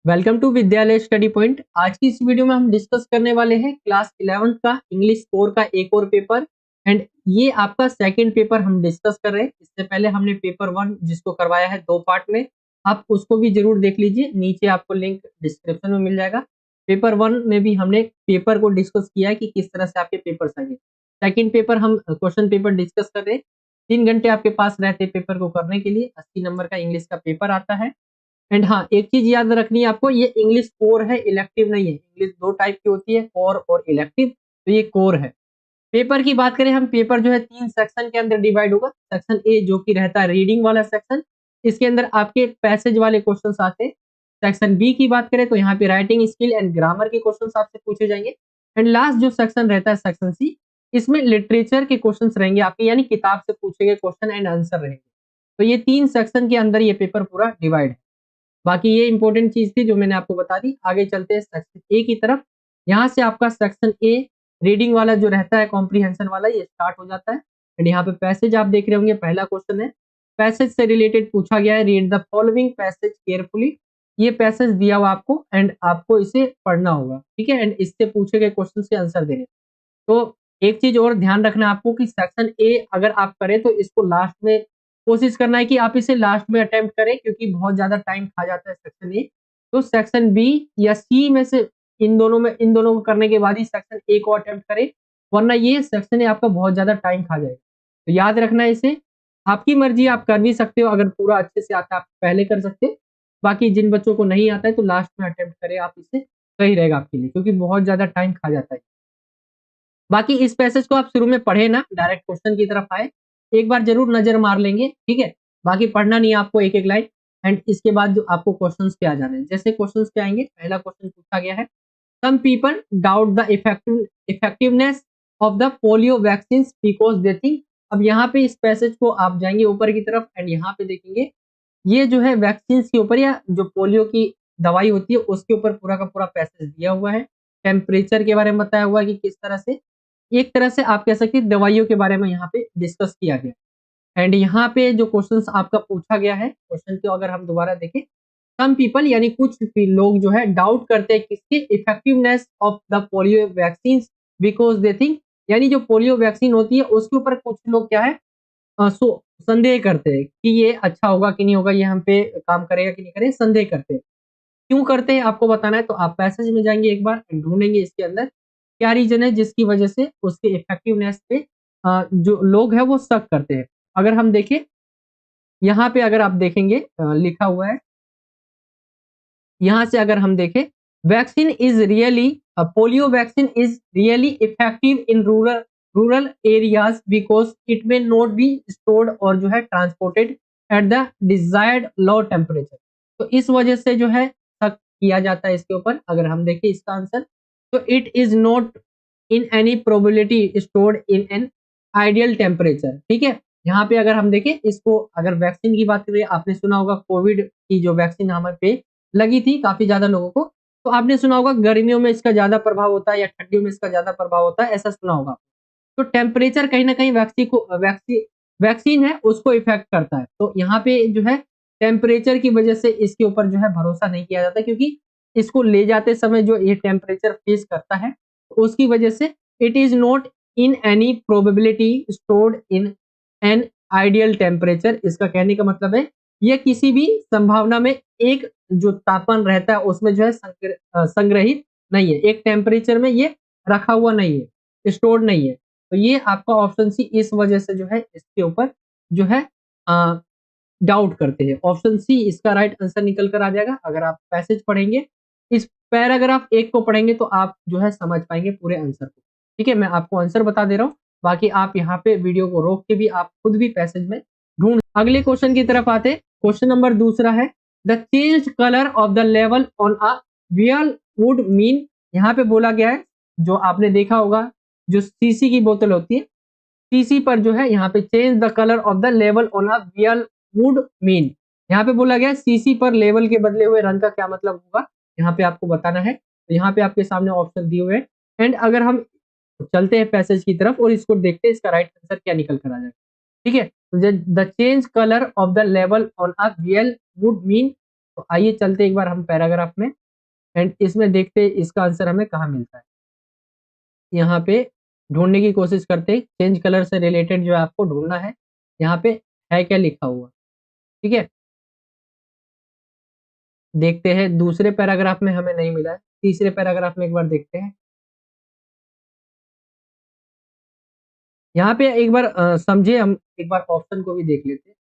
Welcome to विद्यालय study point. आज की इस वीडियो में हम डिस्कस करने वाले हैं क्लास 11th का इंग्लिश कोर का एक और पेपर एंड ये आपका सेकंड पेपर हम डिस्कस कर रहे हैं। इससे पहले हमने पेपर 1 जिसको करवाया है 2 पार्ट में, आप उसको भी जरूर देख लीजिए, नीचे आपको लिंक डिस्क्रिप्शन में मिल जाएगा। पेपर 1 में भी हमने पेपर को डिस्कस किया है कि किस तरह से आपके पेपर आएंगे। सेकेंड पेपर हम क्वेश्चन पेपर डिस्कस कर रहे हैं। 3 घंटे आपके पास रहते पेपर को करने के लिए। 80 नंबर का इंग्लिश का पेपर आता है। एंड हाँ, एक चीज याद रखनी है आपको, ये इंग्लिश कोर है, इलेक्टिव नहीं है। इंग्लिश 2 टाइप की होती है, कोर और इलेक्टिव, तो ये कोर है। पेपर की बात करें हम, पेपर जो है 3 सेक्शन के अंदर डिवाइड होगा। सेक्शन ए जो कि रहता है रीडिंग वाला सेक्शन, इसके अंदर आपके पैसेज वाले क्वेश्चंस आते हैं। सेक्शन बी की बात करें तो यहाँ पे राइटिंग स्किल एंड ग्रामर के क्वेश्चंस आपसे पूछे जाएंगे। एंड लास्ट जो सेक्शन रहता है सेक्शन सी, इसमें लिटरेचर के क्वेश्चंस रहेंगे आपके, यानी किताब से पूछे गए क्वेश्चन एंड आंसर रहेंगे। तो ये 3 सेक्शन के अंदर ये पेपर पूरा डिवाइड है। बाकी ये इंपॉर्टेंट चीज थी जो मैंने आपको बता दी। आगे चलते हैं सेक्शन ए की तरफ। यहाँ से आपका सेक्शन ए रीडिंग वाला जो रहता है, कॉम्प्रीहेंशन वाला, ये स्टार्ट हो जाता है। एंड यहाँ पे पैसेज आप देख रहे होंगे, पहला क्वेश्चन है, पैसेज से रिलेटेड पूछा गया है। Read the following passage carefully. ये पैसेज दिया हुआ आपको एंड आपको इसे पढ़ना होगा, ठीक है। एंड इससे पूछे गए क्वेश्चन के आंसर देने। तो एक चीज और ध्यान रखना है आपको कि सेक्शन ए अगर आप करें तो इसको लास्ट में कोशिश करना है कि आप इसे लास्ट में अटेम्प्ट करें, क्योंकि बहुत ज्यादा टाइम खा जाता है सेक्शन ए। तो सेक्शन बी या सी में से इन दोनों को करने के बाद ही सेक्शन ए को अटेम्प्ट करें, वरना ये सेक्शन ए आपका बहुत ज्यादा टाइम खा जाएगा। तो याद रखना है इसे। आपकी मर्जी, आप कर भी सकते हो, अगर पूरा अच्छे से आता है आप पहले कर सकते हो। बाकी जिन बच्चों को नहीं आता है तो लास्ट में अटेम्प्ट करें आप इसे, सही रहेगा आपके लिए, क्योंकि बहुत ज्यादा टाइम खा जाता है। बाकी इस पैसेज को आप शुरू में पढ़े ना, डायरेक्ट क्वेश्चन की तरफ आए, एक बार जरूर नजर मार लेंगे, ठीक है। बाकी पढ़ना नहीं है आपको एक एक लाइन। एंड इसके बाद जो आपको क्वेश्चंस पे आ जाने हैं, जैसे क्वेश्चंस पे आएंगे, पहला क्वेश्चन पूछा गया है, some people doubt the effectiveness of the polio vaccine because they think. अब यहाँ पे इस पैसेज को आप जाएंगे ऊपर की तरफ एंड यहाँ पे देखेंगे, ये जो है वैक्सीन के ऊपर या जो पोलियो की दवाई होती है उसके ऊपर पूरा का पूरा पैसेज दिया हुआ है। टेम्परेचर के बारे में बताया हुआ है कि किस तरह से, एक तरह से आप कह सकते हैं दवाइयों के बारे में यहाँ पे डिस्कस किया गया। एंड यहाँ पे जो क्वेश्चंस आपका पूछा गया है, क्वेश्चन को अगर हम दोबारा देखें, सम पीपल यानी कुछ भी लोग जो है डाउट करते हैं किसके, effectiveness of the polio vaccine because they think, यानी जो पोलियो वैक्सीन होती है उसके ऊपर कुछ लोग क्या है, संदेह करते हैं कि ये अच्छा होगा कि नहीं होगा, ये हम पे काम करेगा कि नहीं करेगा, संदेह करते हैं। क्यों करते हैं आपको बताना है, तो आप पैसेज में जाएंगे, एक बार ढूंढेंगे इसके अंदर क्या रीजन है जिसकी वजह से उसके इफेक्टिवनेस पे जो लोग हैं वो शक करते हैं। अगर हम देखें यहाँ पे, अगर आप देखेंगे लिखा हुआ है, यहाँ से अगर हम देखें, vaccine is really, polio vaccine is really effective in rural areas because it में नॉट बी स्टोर्ड और जो है transported at the desired low temperature. तो इस वजह से जो है शक किया जाता है इसके ऊपर। अगर हम देखें इसका आंसर, तो it is not in any probability stored in an ideal temperature, ठीक है। यहाँ पे अगर हम देखें इसको, अगर वैक्सीन की बात करें, आपने सुना होगा कोविड की जो वैक्सीन हमारे पे लगी थी काफी ज्यादा लोगों को, तो आपने सुना होगा गर्मियों में इसका ज्यादा प्रभाव होता है या ठंडियों में इसका ज्यादा प्रभाव होता है, ऐसा सुना होगा। तो टेम्परेचर कहीं ना कहीं वैक्सीन है उसको इफेक्ट करता है। तो यहाँ पे जो है टेम्परेचर की वजह से इसके ऊपर जो है भरोसा नहीं किया जाता, क्योंकि इसको ले जाते समय जो ये टेम्परेचर फेस करता है, तो उसकी वजह से it is not in any probability stored in an ideal temperature. इसका कहने का मतलब है ये किसी भी संभावना में एक जो तापमान रहता है उसमें जो है संग्रहित नहीं है, एक टेम्परेचर में ये रखा हुआ नहीं है, स्टोर्ड नहीं है। तो ये आपका ऑप्शन सी इस वजह से जो है इसके ऊपर जो है डाउट करते हैं। ऑप्शन सी इसका राइट आंसर निकल कर आ जाएगा। अगर आप पैसेज पढ़ेंगे, इस पैराग्राफ 1 को पढ़ेंगे तो आप जो है समझ पाएंगे पूरे आंसर को, ठीक है। मैं आपको आंसर बता दे रहा हूँ, बाकी आप यहाँ पे वीडियो को रोक के भी आप खुद भी पैसेज में ढूंढ। अगले क्वेश्चन की तरफ आते। क्वेश्चन नंबर दूसरा है, the change colour of the level on a vial would mean. यहाँ पे बोला गया है, जो आपने देखा होगा जो सीसी की बोतल होती है, सीसी पर जो है यहाँ पे change the colour of the level on a vial would mean. यहाँ पे बोला गया है सीसी पर लेवल के बदले हुए रंग का क्या मतलब होगा, यहाँ पे आपको बताना है। तो यहाँ पे आपके सामने ऑप्शन दिए हुए हैं। एंड अगर हम चलते हैं पैसेज की तरफ और इसको देखते हैं इसका राइट आंसर क्या निकल कर आ जाएगा, ठीक है। The change colour of the level on a vial would mean तो आइए चलते एक बार हम पैराग्राफ में एंड इसमें देखते हैं इसका आंसर हमें कहाँ मिलता है। यहाँ पे ढूंढने की कोशिश करते हैं, चेंज कलर से रिलेटेड जो है आपको ढूंढना है, यहाँ पे है क्या लिखा हुआ। ठीक है, देखते हैं दूसरे पैराग्राफ में हमें नहीं मिला है, तीसरे पैराग्राफ में एक बार देखते हैं। यहाँ पे एक बार समझे, हम एक बार ऑप्शन को भी देख लेते हैं।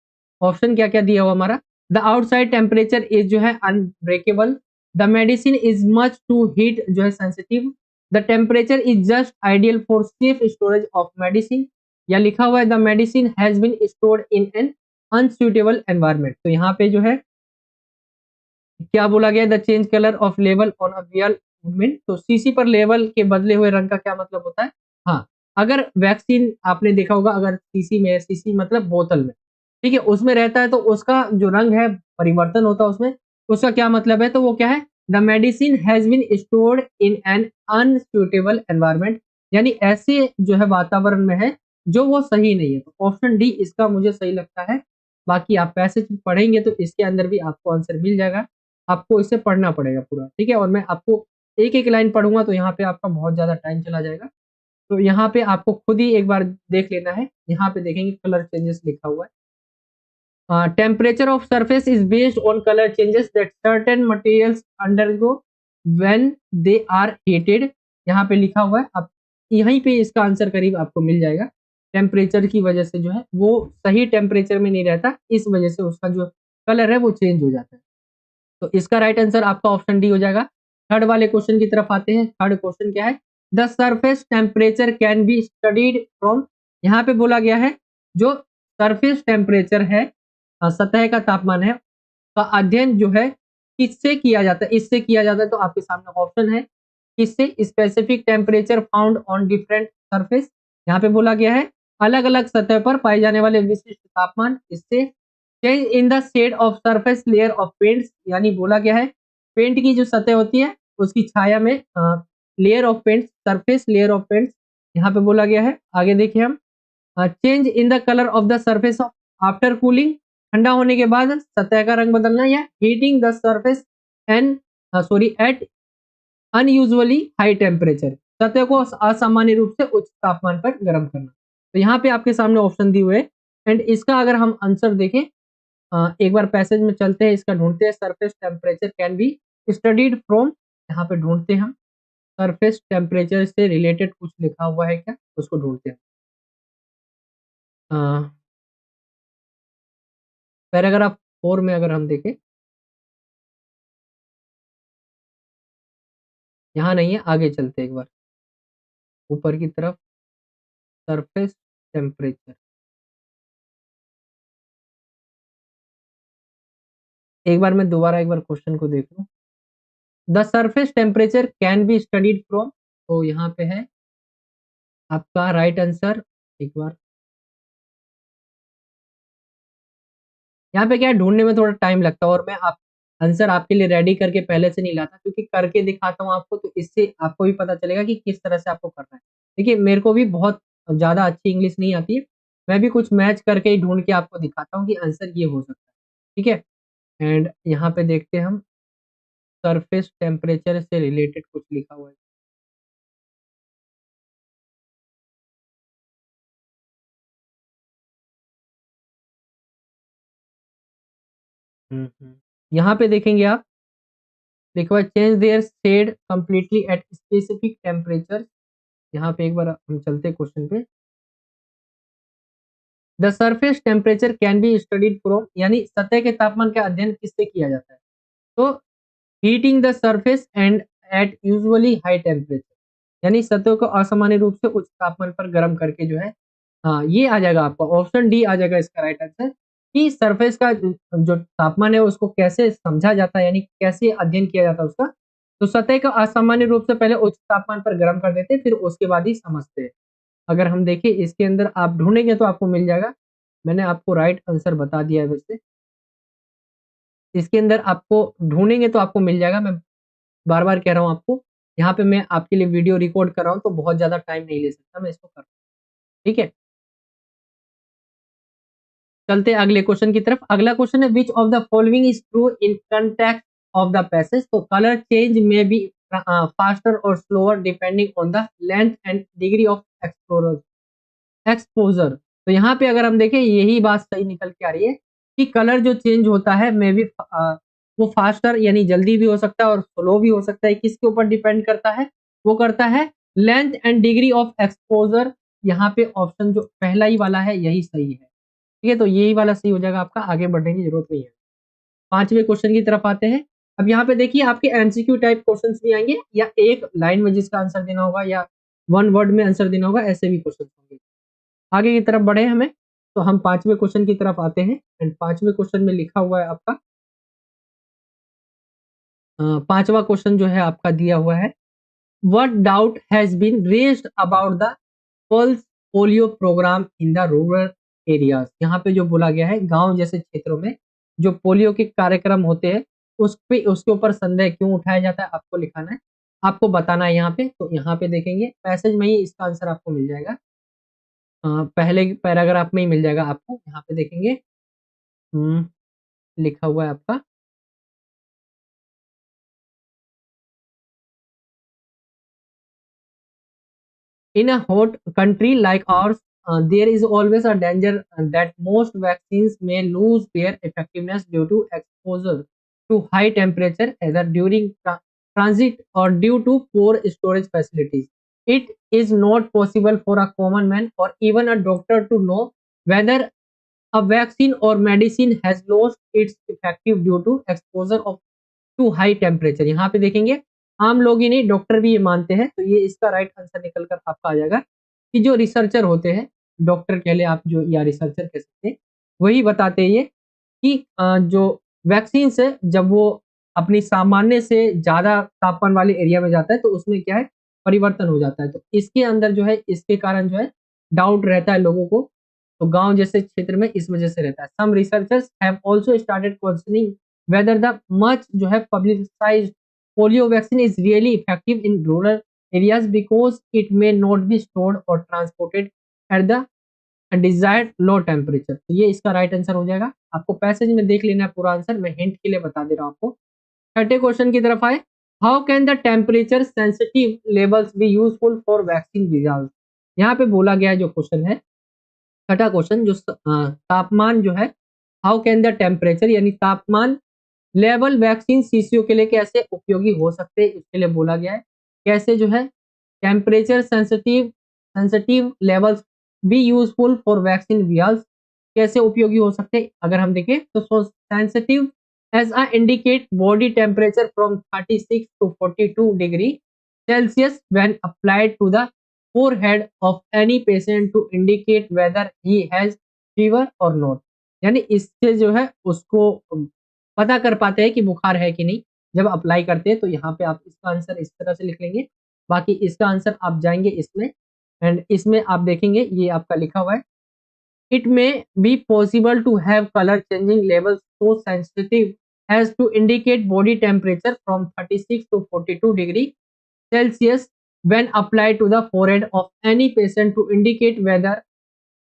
ऑप्शन क्या क्या दिया हुआ हमारा, द आउटसाइड टेम्परेचर इज जो है unbreakable, the medicine is much to heat जो है sensitive, the temperature is just ideal for safe storage of medicine, या लिखा हुआ है the medicine has been stored in an unsuitable environment. तो यहाँ पे जो है क्या बोला गया, the change colour of level on a vial movement. तो सीसी पर लेवल के बदले हुए रंग का क्या मतलब होता है, हाँ, अगर वैक्सीन आपने देखा होगा, अगर सीसी में, सीसी मतलब बोतल में, ठीक है, उसमें रहता है तो उसका जो रंग है परिवर्तन होता है उसमें, उसका क्या मतलब है, तो वो क्या है, the medicine has been stored in an unsuitable environment, यानी ऐसे जो है वातावरण में है जो वो सही नहीं है। तो ऑप्शन डी इसका मुझे सही लगता है। बाकी आप पैसेज पढ़ेंगे तो इसके अंदर भी आपको आंसर मिल जाएगा, आपको इसे पढ़ना पड़ेगा पूरा, ठीक है, और मैं आपको एक एक लाइन पढ़ूंगा तो यहाँ पे आपका बहुत ज्यादा टाइम चला जाएगा। तो यहाँ पे आपको खुद ही एक बार देख लेना है, यहाँ पे देखेंगे कलर चेंजेस लिखा हुआ है, temperature of surface is based on colour changes that certain materials undergo when they are heated. यहाँ पे लिखा हुआ है, आप यहीं पे इसका आंसर करीब आपको मिल जाएगा। टेम्परेचर की वजह से जो है वो सही टेम्परेचर में नहीं रहता, इस वजह से उसका जो कलर है वो चेंज हो जाता है। तो इसका राइट आंसर आपका ऑप्शन डी हो जाएगा। थर्ड वाले क्वेश्चन की तरफ आते हैं। थर्ड क्वेश्चन क्या है, the surface temperature can be studied from. यहाँ पे बोला गया है जो सरफेस टेम्परेचर है, सतह का तापमान है, का अध्ययन जो है किससे किया जाता है, इससे किया जाता है। तो आपके सामने ऑप्शन है, किससे, specific temperature found on different surface. यहाँ पे बोला गया है अलग अलग सतह पर पाए जाने वाले विशिष्ट तापमान, इससे change in the shade of surface layer of paints, यानी बोला गया है पेंट की जो सतह होती है उसकी छाया में, layer of paints, surface layer of paints यहाँ पे बोला गया है। आगे देखिए हम, change in the colour of the surface of after cooling, ठंडा होने के बाद सतह का रंग बदलना, या heating the surface and sorry at unusually high temperature, सतह को असामान्य रूप से उच्च तापमान पर गर्म करना। तो यहाँ पे आपके सामने ऑप्शन दिए हुए, एंड इसका अगर हम आंसर देखें, एक बार पैसेज में चलते हैं, इसका ढूंढते हैं, surface temperature can be studied from, यहाँ पे ढूंढते हैं हम, सरफेस टेम्परेचर से रिलेटेड कुछ लिखा हुआ है क्या, उसको ढूंढते हैं। पैराग्राफ 4 में अगर हम देखें, यहाँ नहीं है, आगे चलते हैं एक बार ऊपर की तरफ, सरफेस टेम्परेचर, एक बार मैं दोबारा एक बार क्वेश्चन को देख लूं, the surface temperature can be studied from, तो यहाँ पे है आपका राइट आंसर। एक बार यहाँ पे क्या है, ढूंढने में थोड़ा टाइम लगता है, और मैं आप आंसर आपके लिए रेडी करके पहले से नहीं लाता, क्योंकि करके दिखाता हूँ आपको, तो इससे आपको भी पता चलेगा कि किस तरह से आपको करना है। देखिए मेरे को भी बहुत ज्यादा अच्छी इंग्लिश नहीं आती है, मैं भी कुछ मैच करके ही ढूंढ के आपको दिखाता हूँ कि आंसर ये हो सकता है। ठीक है, एंड यहाँ पे देखते हैं हम, सरफेस टेम्परेचर से रिलेटेड कुछ लिखा हुआ है। यहाँ पे देखेंगे आप, लिखा हुआ है change their shade completely at specific temperature. यहाँ पे एक बार हम चलते क्वेश्चन पे, the surface temperature can be studied from, यानी सतह के तापमान का अध्ययन किससे किया जाता है, तो heating the surface and at usually high temperature, यानी सतह को असामान्य रूप से उच्च तापमान पर गर्म करके जो है, हाँ ये आ जाएगा आपका ऑप्शन डी आ जाएगा इसका राइट आंसर, कि सरफेस का जो तापमान है उसको कैसे समझा जाता है, यानी कैसे अध्ययन किया जाता है उसका। तो सतह को असामान्य रूप से पहले उच्च तापमान पर गर्म कर देते हैं, फिर उसके बाद ही समझते हैं। अगर हम देखें इसके अंदर आप ढूंढेंगे तो आपको मिल जाएगा, मैंने आपको राइट आंसर बता दिया है वैसे, इसके अंदर आपको ढूंढेंगे तो आपको मिल जाएगा। मैं बार बार कह रहा हूँ आपको, यहाँ पे मैं आपके लिए वीडियो रिकॉर्ड कर रहा हूँ तो बहुत ज्यादा टाइम नहीं ले सकता मैं इसको कर, ठीक है। चलते हैं अगले क्वेश्चन की तरफ। अगला क्वेश्चन है विच of the following is true in context of the passage. तो कलर चेंज में बी फास्टर और slower depending on the length and degree of exposure. तो यहाँ पे अगर हम देखें यही बात सही निकल के आ रही है कि कलर जो चेंज होता है मे बी वो फास्टर यानी जल्दी भी हो सकता है और स्लो भी हो सकता है। किसके ऊपर डिपेंड करता है? वो करता है length and degree of exposure. यहाँ पे ऑप्शन जो पहला ही वाला है यही सही है। ठीक है, तो यही वाला सही हो जाएगा आपका, आगे बढ़ने की जरूरत नहीं है। पांचवें क्वेश्चन की तरफ आते हैं। अब यहाँ पे देखिए आपके एमसीक्यू टाइप क्वेश्चंस भी आएंगे, या एक लाइन में जिसका आंसर देना होगा या वन वर्ड में आंसर देना होगा, ऐसे भी क्वेश्चन होंगे। आगे की तरफ बढ़े हमें, तो हम पांचवें क्वेश्चन की तरफ आते हैं। एंड पांचवें क्वेश्चन में लिखा हुआ है आपका, पांचवा क्वेश्चन जो है आपका दिया हुआ है, what doubt has been raised about the pulse polio programme in the rural areas. यहाँ पे जो बोला गया है गांव जैसे क्षेत्रों में जो पोलियो के कार्यक्रम होते हैं उस पे उसके ऊपर संदेह क्यों उठाया जाता है, आपको लिखाना है, आपको बताना है। यहाँ पे तो यहाँ पे देखेंगे पैसेज में ही इसका आंसर आपको मिल जाएगा। पहले पैराग्राफ में ही मिल जाएगा आपको। यहाँ पे देखेंगे लिखा हुआ है आपका, in a hot country like ours, there is always a danger that most vaccines may lose their effectiveness due to exposure to high temperature, either during transit or due to poor storage facilities. It is not possible for a common man or even a doctor to know whether a vaccine or medicine has lost its effective due to exposure of too high temperature. यहाँ पे देखेंगे आम लोग ही नहीं doctor भी ये मानते हैं, तो ये इसका राइट आंसर निकल कर आपका आ जाएगा कि जो रिसर्चर होते हैं, डॉक्टर कह ले आप जो या रिसर्चर कह सकते हैं, वही बताते हैं ये कि जो वैक्सीन से जब वो अपनी सामान्य से ज्यादा तापमान वाले एरिया में जाता है तो उसमें क्या है परिवर्तन हो जाता है। तो इसके अंदर जो है इसके कारण जो है डाउट रहता है लोगों को, तो गांव जैसे क्षेत्र में इस वजह से रहता है। Some researchers have also started questioning whether the much जो है publicized polio vaccine is really effective in rural areas because it may not be stored or transported at the desired low temperature। तो ये इसका right answer हो जाएगा। आपको passage में देख लेना है पूरा आंसर, मैं हिंट के लिए बता दे रहा हूँ आपको। छठे क्वेश्चन की तरफ आए, how can the temperature sensitive labels be useful for vaccine result. यहाँ पे बोला गया है जो क्वेश्चन है छठा क्वेश्चन जो तापमान जो है, हाउ कैन द टेम्परेचर यानी तापमान लेवल वैक्सीन शीशियों के लिए कैसे उपयोगी हो सकते हैं, इसके लिए बोला गया है। कैसे जो है temperature sensitive labels be useful for vaccine vials, कैसे उपयोगी हो सकते हैं अगर हम देखें तो sensitive as a indicate body temperature from 36 to 42 degree Celsius when applied to the forehead of any patient to indicate whether he has fever or not। यानी इससे जो है उसको पता कर पाते हैं कि बुखार है कि नहीं जब अप्लाई करते हैं। तो यहाँ पे आप इसका आंसर इस तरह से लिख लेंगे। बाकी इसका आंसर आप जाएंगे इसमें, एंड इसमें आप देखेंगे ये आपका लिखा हुआ है, it may be possible to have colour changing level so sensitive has to indicate body temperature from 36 to 42 degree Celsius when applied to the forehead of any patient to indicate whether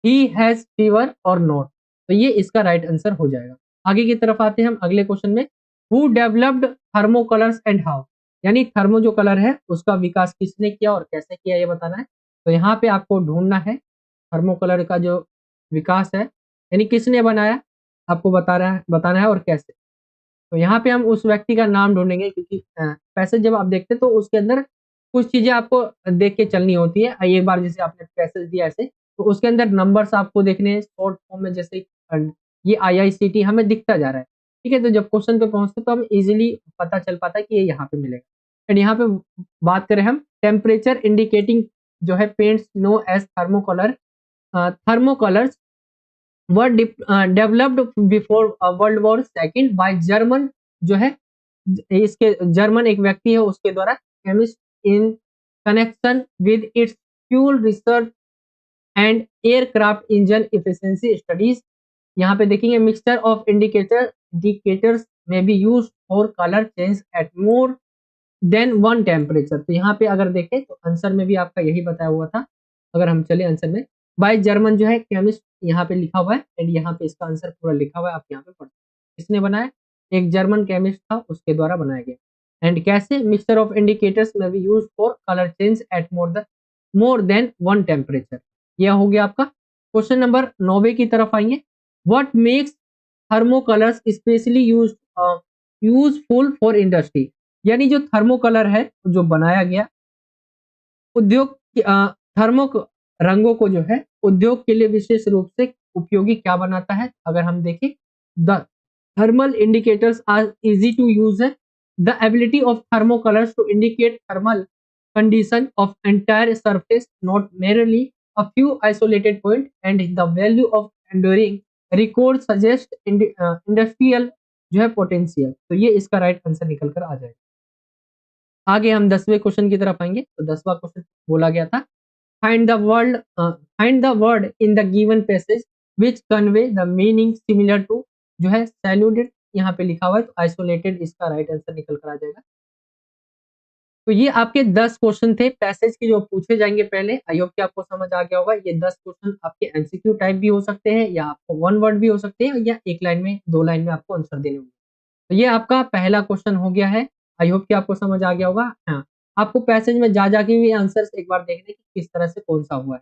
he has fever or not। तो ये इसका right answer हो जाएगा। आगे की तरफ आते हैं हम अगले क्वेश्चन में, who developed thermo colours and how, यानी थर्मो जो कलर है उसका विकास किसने किया और कैसे किया ये बताना है। तो यहाँ पे आपको ढूंढना है थर्मो कलर का जो विकास है यानी किसने बनाया, आपको बताना है और कैसे। तो यहाँ पे हम उस व्यक्ति का नाम ढूंढेंगे क्योंकि पैसेज जब आप देखते हैं तो उसके अंदर कुछ चीजें आपको देख के चलनी होती है। एक बार जैसे आपने पैसेज दिया ऐसे तो उसके अंदर नंबर्स आपको देखने हैं शॉर्ट फॉर्म में, जैसे ये IICT हमें दिखता जा रहा है। ठीक है, तो जब क्वेश्चन पे पहुंचते तो हम इजीली पता चल पाता है कि ये यहाँ पे मिलेगा। एंड यहाँ पे बात करें हम टेम्परेचर इंडिकेटिंग जो है paints know as thermocolour, thermocolours were developed before World War second by German जो है इसके जर्मन एक व्यक्ति है उसके द्वारा chemist in connection with its fuel research and aircraft engine efficiency studies. यहाँ पे देखेंगे मिक्सचर ऑफ इंडिकेटर्स में be use for colour change at more than one temperature. तो यहाँ पे अगर देखें तो आंसर में भी आपका यही बताया हुआ था। अगर हम चले आंसर में बाय जर्मन जो है केमिस्ट यहाँ पे लिखा हुआ है एंड यहाँ पे इसका आंसर पूरा लिखा हुआ है, आप यहाँ पे पढ़ सकते हैं। किसने बनाया? एक जर्मन केमिस्ट था, उसके द्वारा बनाया गया। एंड कैसे? मिक्सचर ऑफ इंडिकेटर्स में be use for colour change at more than one temperature. यह हो गया आपका। क्वेश्चन नंबर 9 की तरफ आएंगे। What makes thermocolours specially useful for industry? यानी जो थर्मोकलर है जो बनाया गया उद्योग थर्मो रंगों को जो है उद्योग के लिए विशेष रूप से उपयोगी क्या बनाता है? अगर हम देखें, the thermal indicators are easy to use है। The ability of thermocolours to indicate thermal condition of entire surface, not merely a few isolated point, and the value of enduring record suggest industrial जो है potential. तो ये इसका right answer निकल कर आ जाएगा। आगे हम 10वें क्वेश्चन की तरफ आएंगे। तो 10वां क्वेश्चन बोला गया था, find the word in the given passage which convey the meaning similar to, जो है सैल्यूटेड यहाँ पे लिखा हुआ है, तो आइसोलेटेड इसका राइट आंसर निकल कर आ जाएगा। तो ये आपके 10 क्वेश्चन थे पैसेज के जो पूछे जाएंगे पहले। आई होप कि आपको समझ आ गया होगा। ये 10 क्वेश्चन आपके एमसीक्यू टाइप भी हो सकते हैं या आपको वन वर्ड भी हो सकते हैं या एक लाइन में, दो लाइन में आपको आंसर देने होंगे। तो ये आपका पहला क्वेश्चन हो गया है। आई होप कि आपको समझ आ गया होगा। हाँ, आपको पैसेज में जा जाके भी आंसर एक बार देखने की किस तरह से कौन सा हुआ है।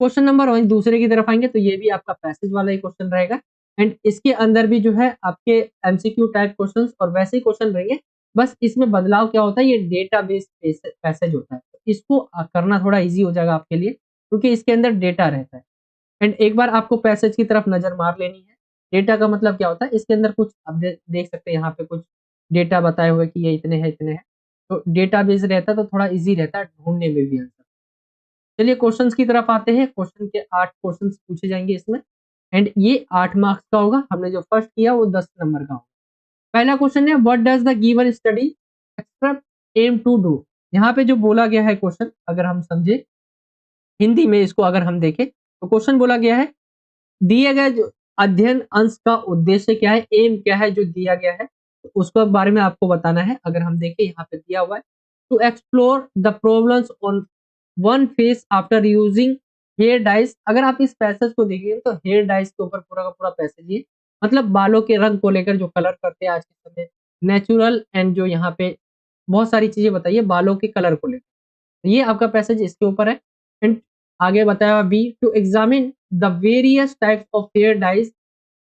क्वेश्चन नंबर 1 दूसरे की तरफ आएंगे तो ये भी आपका पैसेज वाला ही क्वेश्चन रहेगा एंड इसके अंदर भी जो है आपके एमसीक्यू टाइप क्वेश्चंस और वैसे ही क्वेश्चन रहेंगे। बस इसमें बदलाव क्या होता है, ये डेटाबेस पैसेज होता है, तो इसको करना थोड़ा इजी हो जाएगा आपके लिए क्योंकि इसके अंदर डेटा रहता है। एंड एक बार आपको पैसेज की तरफ नजर मार लेनी है। डेटा का मतलब क्या होता है, इसके अंदर कुछ आप देख सकते हैं यहाँ पे कुछ डेटा बताए हुए कि ये इतने हैं इतने हैं। तो डेटाबेस रहता है तो थोड़ा इजी रहता है ढूंढने में भी आंसर। चलिए क्वेश्चंस की तरफ आते हैं। क्वेश्चन के 8 क्वेश्चंस पूछे जाएंगे इसमें एंड ये 8 मार्क्स का होगा। हमने जो फर्स्ट किया वो 10 नंबर का होगा। पहला क्वेश्चन है, what does the given study expect them to do? यहाँ पे जो बोला गया है क्वेश्चन, अगर हम समझे हिंदी में इसको अगर हम देखें तो क्वेश्चन बोला गया है, दिए गए जो अध्ययन अंश का उद्देश्य क्या है, एम क्या है जो दिया गया है, तो उसके बारे में आपको बताना है। अगर हम देखें यहाँ पे दिया हुआ है, to explore the problems on one face after using hair dyes. अगर आप इस पैसेज को देखिए तो हेयर डाइस के ऊपर पूरा का पूरा पैसेज ये, मतलब बालों के रंग को लेकर जो कलर करते हैं आज के समय, नेचुरल एंड जो यहाँ पे बहुत सारी चीजें बताइए बालों के कलर को लेकर, ये आपका पैसेज इसके ऊपर है। एंड आगे बताया B, to examine the various types of hair dyes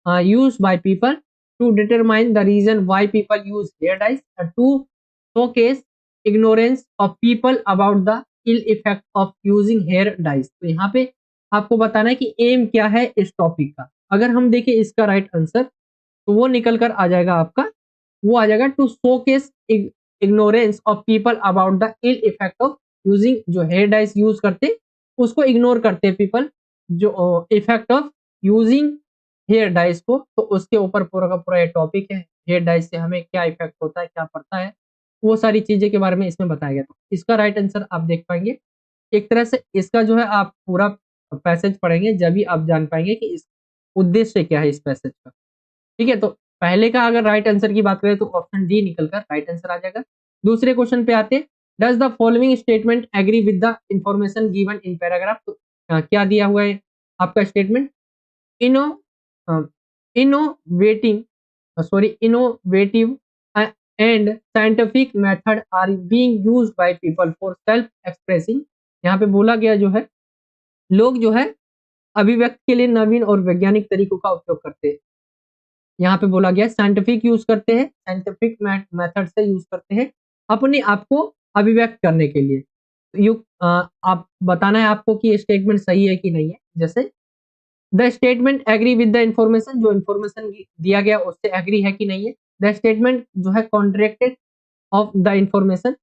used by people to determine the reason why people use hair dyes, to showcase ignorance of people about the ill effect of using hair dyes। तो यहाँ पे आपको बताना है कि M क्या है इस टॉपिक का। अगर हम देखें इसका राइट आंसर तो वो निकल कर आ जाएगा आपका, वो आ जाएगा to showcase ignorance of people about the ill effect of using, जो हेयर डाइस यूज करते उसको इग्नोर करते पीपल, जो effect of using hair dyes को, तो उसके ऊपर पूरा का पूरा ये टॉपिक है। हेयर डाइस से हमें क्या इफेक्ट होता है, क्या पड़ता है, वो सारी चीजें के बारे में इसमें बताया गया। तो इसका राइट आंसर आप देख पाएंगे। एक तरह से इसका जो है आप पूरा पैसेज पढ़ेंगे जब भी आप जान पाएंगे कि इस उद्देश्य क्या है इस पैसेज का। ठीक है, तो पहले का अगर राइट आंसर की बात करें तो ऑप्शन डी निकलकर राइट आंसर आ जाएगा। दूसरे क्वेश्चन पे आते हैं, does the following statement agree with the information given in paragraph? तो क्या दिया हुआ है आपका statement, inno innovating innovative and scientific method are being used by people for self expressing. यहाँ पे बोला गया जो है लोग जो है अभिव्यक्ति के लिए नवीन और वैज्ञानिक तरीकों का उपयोग करते हैं। यहाँ पे बोला गया साइंटिफिक यूज करते हैं, साइंटिफिक मेथड से यूज करते हैं अपने आप को अभिव्यक्त करने के लिए। आप बताना है आपको कि ये स्टेटमेंट सही है कि नहीं है। जैसे the statement agree with the information, जो इंफॉर्मेशन दिया गया उससे एग्री है कि नहीं है। द स्टेटमेंट जो है कॉन्ट्रैक्टेड ऑफ द इंफॉर्मेशन,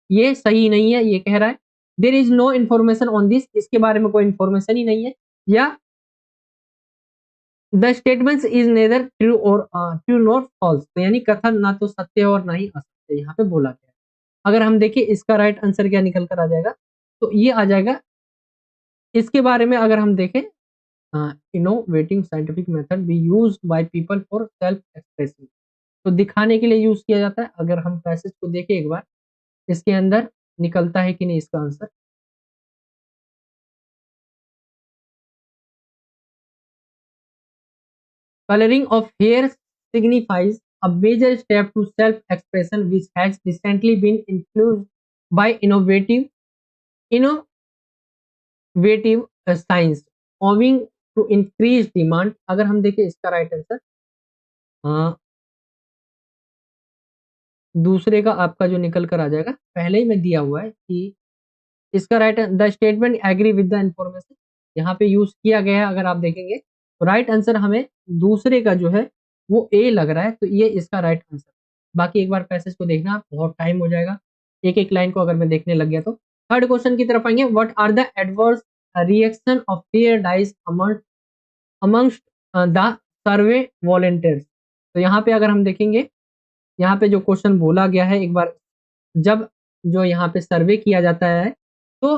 ये सही नहीं है, ये कह रहा है। There is no information on this, इसके बारे में कोई इंफॉर्मेशन ही नहीं है। या the statement is neither true और ट्रू नॉट फॉल्स, तो यानी कथन ना तो सत्य और ना ही असत्य यहाँ पे बोला गया है। अगर हम देखें इसका राइट आंसर क्या निकल कर आ जाएगा, तो ये आ जाएगा इसके बारे में। अगर हम देखें innovating scientific method B used by people for self expressing, तो दिखाने के लिए यूज किया जाता है। अगर हम पैसेज को देखें एक बार, इसके अंदर निकलता है कि नहीं इसका answer, Coloring of hair signifies a major step to self-expression which has recently been influenced by innovative science owing to increased demand। अगर हम देखें इसका राइट आंसर दूसरे का आपका जो निकल कर आ जाएगा, पहले ही में दिया हुआ है कि इसका right the statement agree with the information यहाँ पे यूज किया गया है। अगर आप देखेंगे तो राइट आंसर हमें दूसरे का जो है वो ए लग रहा है, तो ये इसका राइट आंसर। बाकी एक बार पैसेज को देखना, बहुत टाइम हो जाएगा एक एक लाइन को अगर मैं देखने लग गया तो। थर्ड क्वेश्चन की तरफ आएंगे, what are the adverse reaction of fair dyes amongst the survey volunteers. तो यहाँ पे अगर हम देखेंगे, यहाँ पे जो क्वेश्चन बोला गया है, एक बार जब जो यहाँ पे सर्वे किया जाता है तो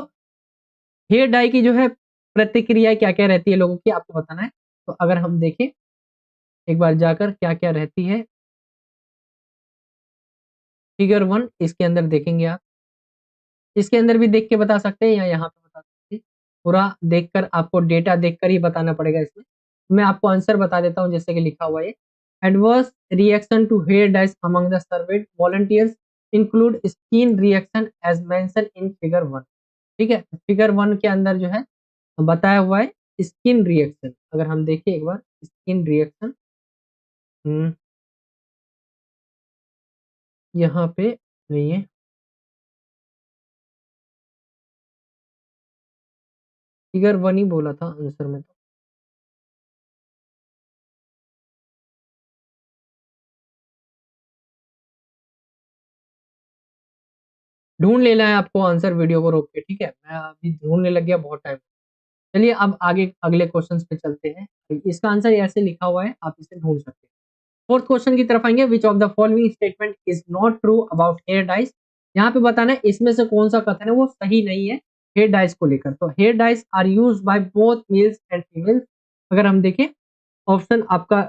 हेयर डाई की जो है प्रतिक्रिया क्या क्या रहती है लोगों की, आपको बताना है। तो अगर हम देखें एक बार जाकर क्या क्या रहती है, फिगर 1 इसके अंदर देखेंगे आप, इसके अंदर भी देख के बता सकते हैं या यहाँ पे बता सकते हैं, पूरा देखकर आपको डेटा देखकर ही बताना पड़ेगा। इसमें मैं आपको आंसर बता देता हूँ जैसे कि लिखा हुआ है, adverse reaction to hair dyes among the surveyed volunteers include skin reaction as mention in figure 1। ठीक है, फिगर 1 के अंदर जो है बताया हुआ है स्किन रिएक्शन। अगर हम देखें एक बार स्किन रिएक्शन, यहाँ पे नहीं है, फिगर 1 ही बोला था आंसर में। तो ढूंढ लेना है आपको आंसर वीडियो को रोक के, ठीक है, मैं अभी ढूंढने लग गया बहुत टाइम। चलिए अब आगे अगले क्वेश्चन पे चलते हैं। इसका आंसर ऐसे लिखा हुआ है, आप इसे ढूंढ सकते हैं। फोर्थ क्वेश्चन की तरफ आएंगे, which of the following statement is not true about hair dyes. यहाँ पे बताना है इसमें से कौन सा कथन है वो सही नहीं है हेयर डाइस को लेकर। तो hair dyes are use by both males and females. अगर हम देखें ऑप्शन आपका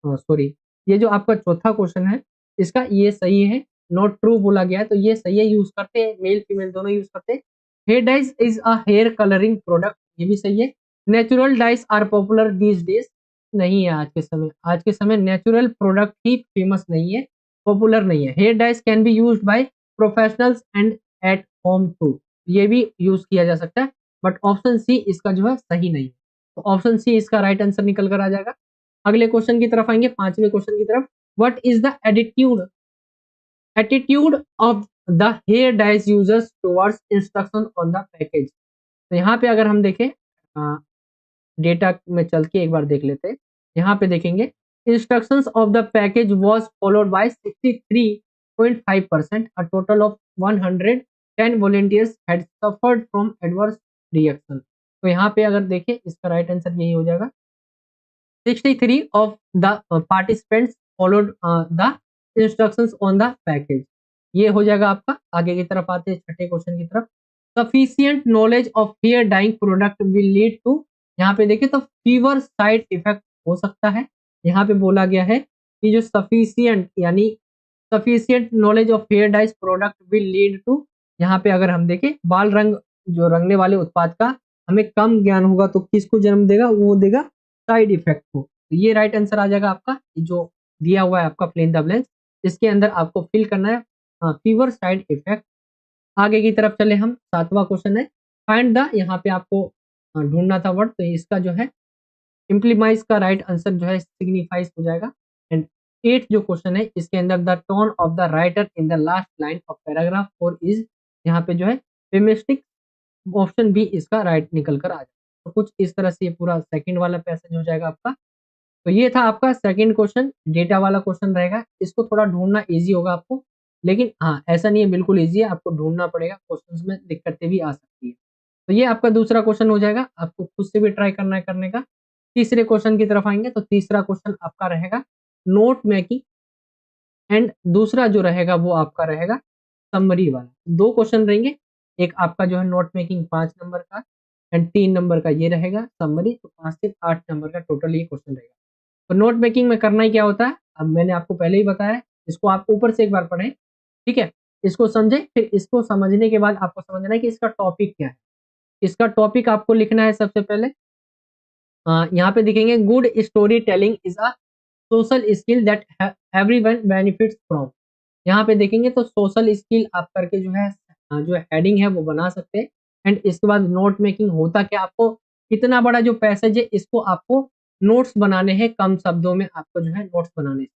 सॉरी, ये जो आपका चौथा क्वेश्चन है इसका ये सही है, नॉट ट्रू बोला गया है, तो ये सही है, यूज करते हैं, मेल फीमेल दोनों यूज करते हैं। Hair dyes is a hair colouring product, ये भी सही है। Natural dyes are popular these days, नहीं है आज के समय, आज के समय नेचुरल प्रोडक्ट ही फेमस नहीं है, पॉपुलर नहीं है। Hair dyes can be used by professionals and at home too, ये भी यूज किया जा सकता है, बट ऑप्शन सी इसका जो है सही नहीं है। तो ऑप्शन सी इसका राइट आंसर निकल कर आ जाएगा। अगले क्वेश्चन की तरफ आएंगे, पांचवें क्वेश्चन की तरफ, what is the attitude of the hair dyes users towards instruction on the package. तो यहाँ पे अगर हम देखें डेटा में चल के एक बार देख लेते हैं, यहाँ पे देखेंगे instructions of the package was followed by 63.5%, a total of 110 volunteers had suffered from adverse reaction. तो यहाँ पे अगर देखें इसका राइट आंसर यही हो जाएगा, 63 of the participants followed the instructions on the package। ये हो जाएगा आपका। आगे की तरफ आते हैं छठे क्वेश्चन की तरफ, sufficient knowledge of hair dyeing product will lead to, यहाँ पे देखिए तो फीवर साइड इफेक्ट हो सकता है। यहाँ पे बोला गया है कि जो सफिशियंट यानी sufficient knowledge of hair dyes product will lead to, यहाँ पे अगर हम देखें बाल रंग जो रंगने वाले उत्पाद का हमें कम ज्ञान होगा तो किसको जन्म देगा, वो देगा साइड इफेक्ट को। तो ये राइट आंसर आ जाएगा आपका, जो दिया हुआ है आपका फिल इन द ब्लैंक्स, इसके अंदर आपको फिल करना है फीवर साइड इफेक्ट। आगे की तरफ चले हम, सातवां क्वेश्चन है फाइंड द, यहाँ पे आपको ढूंढना था वर्ड, तो इसका जो है इम्प्लीमाइज का राइट आंसर जो है सिग्निफाइज हो जाएगा। एंड एट जो क्वेश्चन है इसके अंदर the tone of the writer in the last line of paragraph 4 is, यहाँ पे जो है फेमिस्टिक, ऑप्शन बी इसका राइट निकल कर आ जाएगा। तो कुछ इस तरह से ये पूरा सेकंड वाला पैसेज हो जाएगा आपका। तो ये था आपका सेकंड क्वेश्चन, डेटा वाला क्वेश्चन रहेगा, इसको थोड़ा ढूंढना इजी होगा आपको, लेकिन हाँ ऐसा नहीं है बिल्कुल इजी है, आपको ढूंढना पड़ेगा, क्वेश्चंस में दिक्कतें भी आ सकती है। तो ये आपका दूसरा क्वेश्चन हो जाएगा, आपको खुद से भी ट्राई करना है करने का। तीसरे क्वेश्चन की तरफ आएंगे, तो तीसरा क्वेश्चन आपका रहेगा नोट मेकिंग, एंड दूसरा जो रहेगा वो आपका रहेगा समरी वाला। दो क्वेश्चन रहेंगे, एक आपका जो है नोट मेकिंग 5 नंबर का एंड 3 नंबर का ये रहेगा समरी, तो 5 से 8 नंबर का टोटल ये क्वेश्चन रहेगा। तो नोट मेकिंग में करना ही क्या होता है, अब मैंने आपको पहले ही बताया, इसको आप ऊपर से एक बार पढ़ें, ठीक है, इसको समझे, फिर इसको समझने के बाद आपको समझना है कि इसका टॉपिक क्या है। इसका टॉपिक आपको लिखना है सबसे पहले, यहाँ पे दिखेंगे good story telling is a social skill that everyone benefits from. यहाँ पे देखेंगे तो सोशल स्किल आप करके जो है जो हेडिंग है वो बना सकते हैं। एंड इसके बाद नोट मेकिंग होता क्या, आपको इतना बड़ा जो पैसेज है इसको आपको नोट्स बनाने हैं, कम शब्दों में आपको जो है नोट्स बनाने हैं।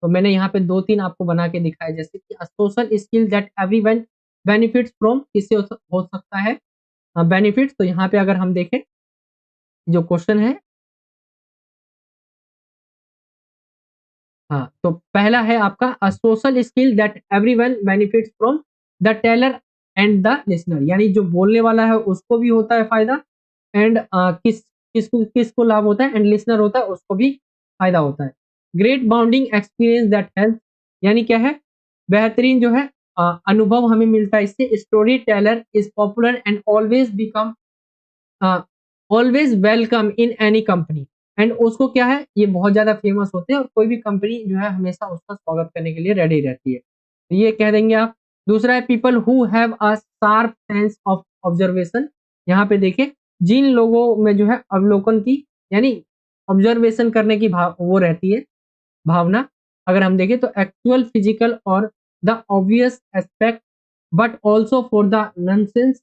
तो मैंने यहाँ पे 2-3 आपको बना के दिखाया, जैसे कि social skill that everyone benefits from, किससे हो सकता है बेनिफिट्स। तो यहाँ पे अगर हम देखें जो क्वेश्चन है, हाँ, तो पहला है आपका a social skill that everyone benefits from, the teller and the listener, यानी जो बोलने वाला है उसको भी होता है फायदा, एंड किसको किसको लाभ होता है, एंड लिसनर होता है उसको भी फायदा होता है। Great bounding experience that help, यानी क्या है, बेहतरीन जो है अनुभव हमें मिलता है इससे। Story teller is popular and always become always welcome in any company, and उसको क्या है, ये बहुत ज्यादा फेमस होते हैं और कोई भी कंपनी जो है हमेशा उसका स्वागत करने के लिए रेडी रहती है, तो ये कह देंगे आप। दूसरा है people who have a sharp sense of observation, यहाँ पे देखिए जिन लोगों में जो है अवलोकन की, यानी ऑब्जर्वेशन करने की भाव वो रहती है भावना। अगर हम देखें तो एक्चुअल फिजिकल और the obvious aspect but also for the nonsense,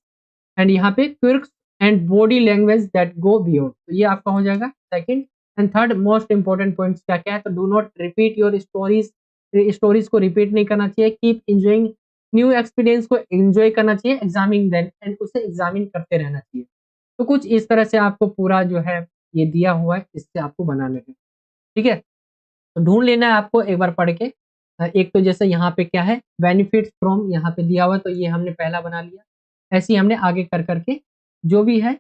and यहाँ पे quirks and body language that go beyond, तो ये आपका हो जाएगा second. And third most important points क्या क्या है, तो do not repeat your stories, stories को रिपीट नहीं करना चाहिए। कीप एंजॉइंग न्यू एक्सपीरियंस को एंजॉय करना चाहिए, एग्जामिन देन, एंड उसे एग्जामिन करते रहना चाहिए। तो कुछ इस तरह से आपको पूरा जो है ये दिया हुआ है, इससे आपको बनाने हैं, ठीक है। तो ढूंढ लेना है आपको एक बार पढ़ के। एक तो जैसे यहाँ पे क्या है बेनिफिट्स फ्रॉम यहाँ पे दिया हुआ है, तो ये हमने पहला बना लिया। ऐसे ही हमने आगे कर करके जो भी है,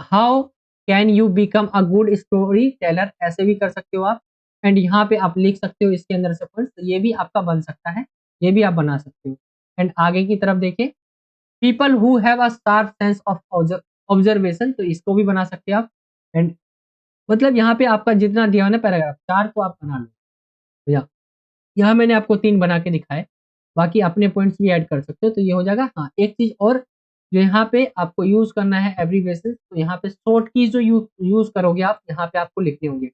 how can you become a good story teller, ऐसे भी कर सकते हो आप। एंड यहाँ पे आप लिख सकते हो इसके अंदर से पॉइंट्स, तो ये भी आपका बन सकता है, ये भी आप बना सकते हो। एंड आगे की तरफ देखिए people who have a sharp sense of observation, तो इसको भी बना सकते हैं आप। एंड मतलब यहाँ पे आपका जितना दिया हुआ ना पैराग्राफ 4 को आप बना लो भैया। यहाँ मैंने आपको 3 बना के दिखाए, बाकी अपने पॉइंट्स भी ऐड कर सकते हो, तो ये हो जाएगा। हाँ, एक चीज़ और जो यहाँ पे आपको यूज़ करना है एब्रिविएशन, तो यहाँ पे शॉर्ट कीज़ जो यूज़ करोगे आप, यहाँ पे आपको लिखने होंगे।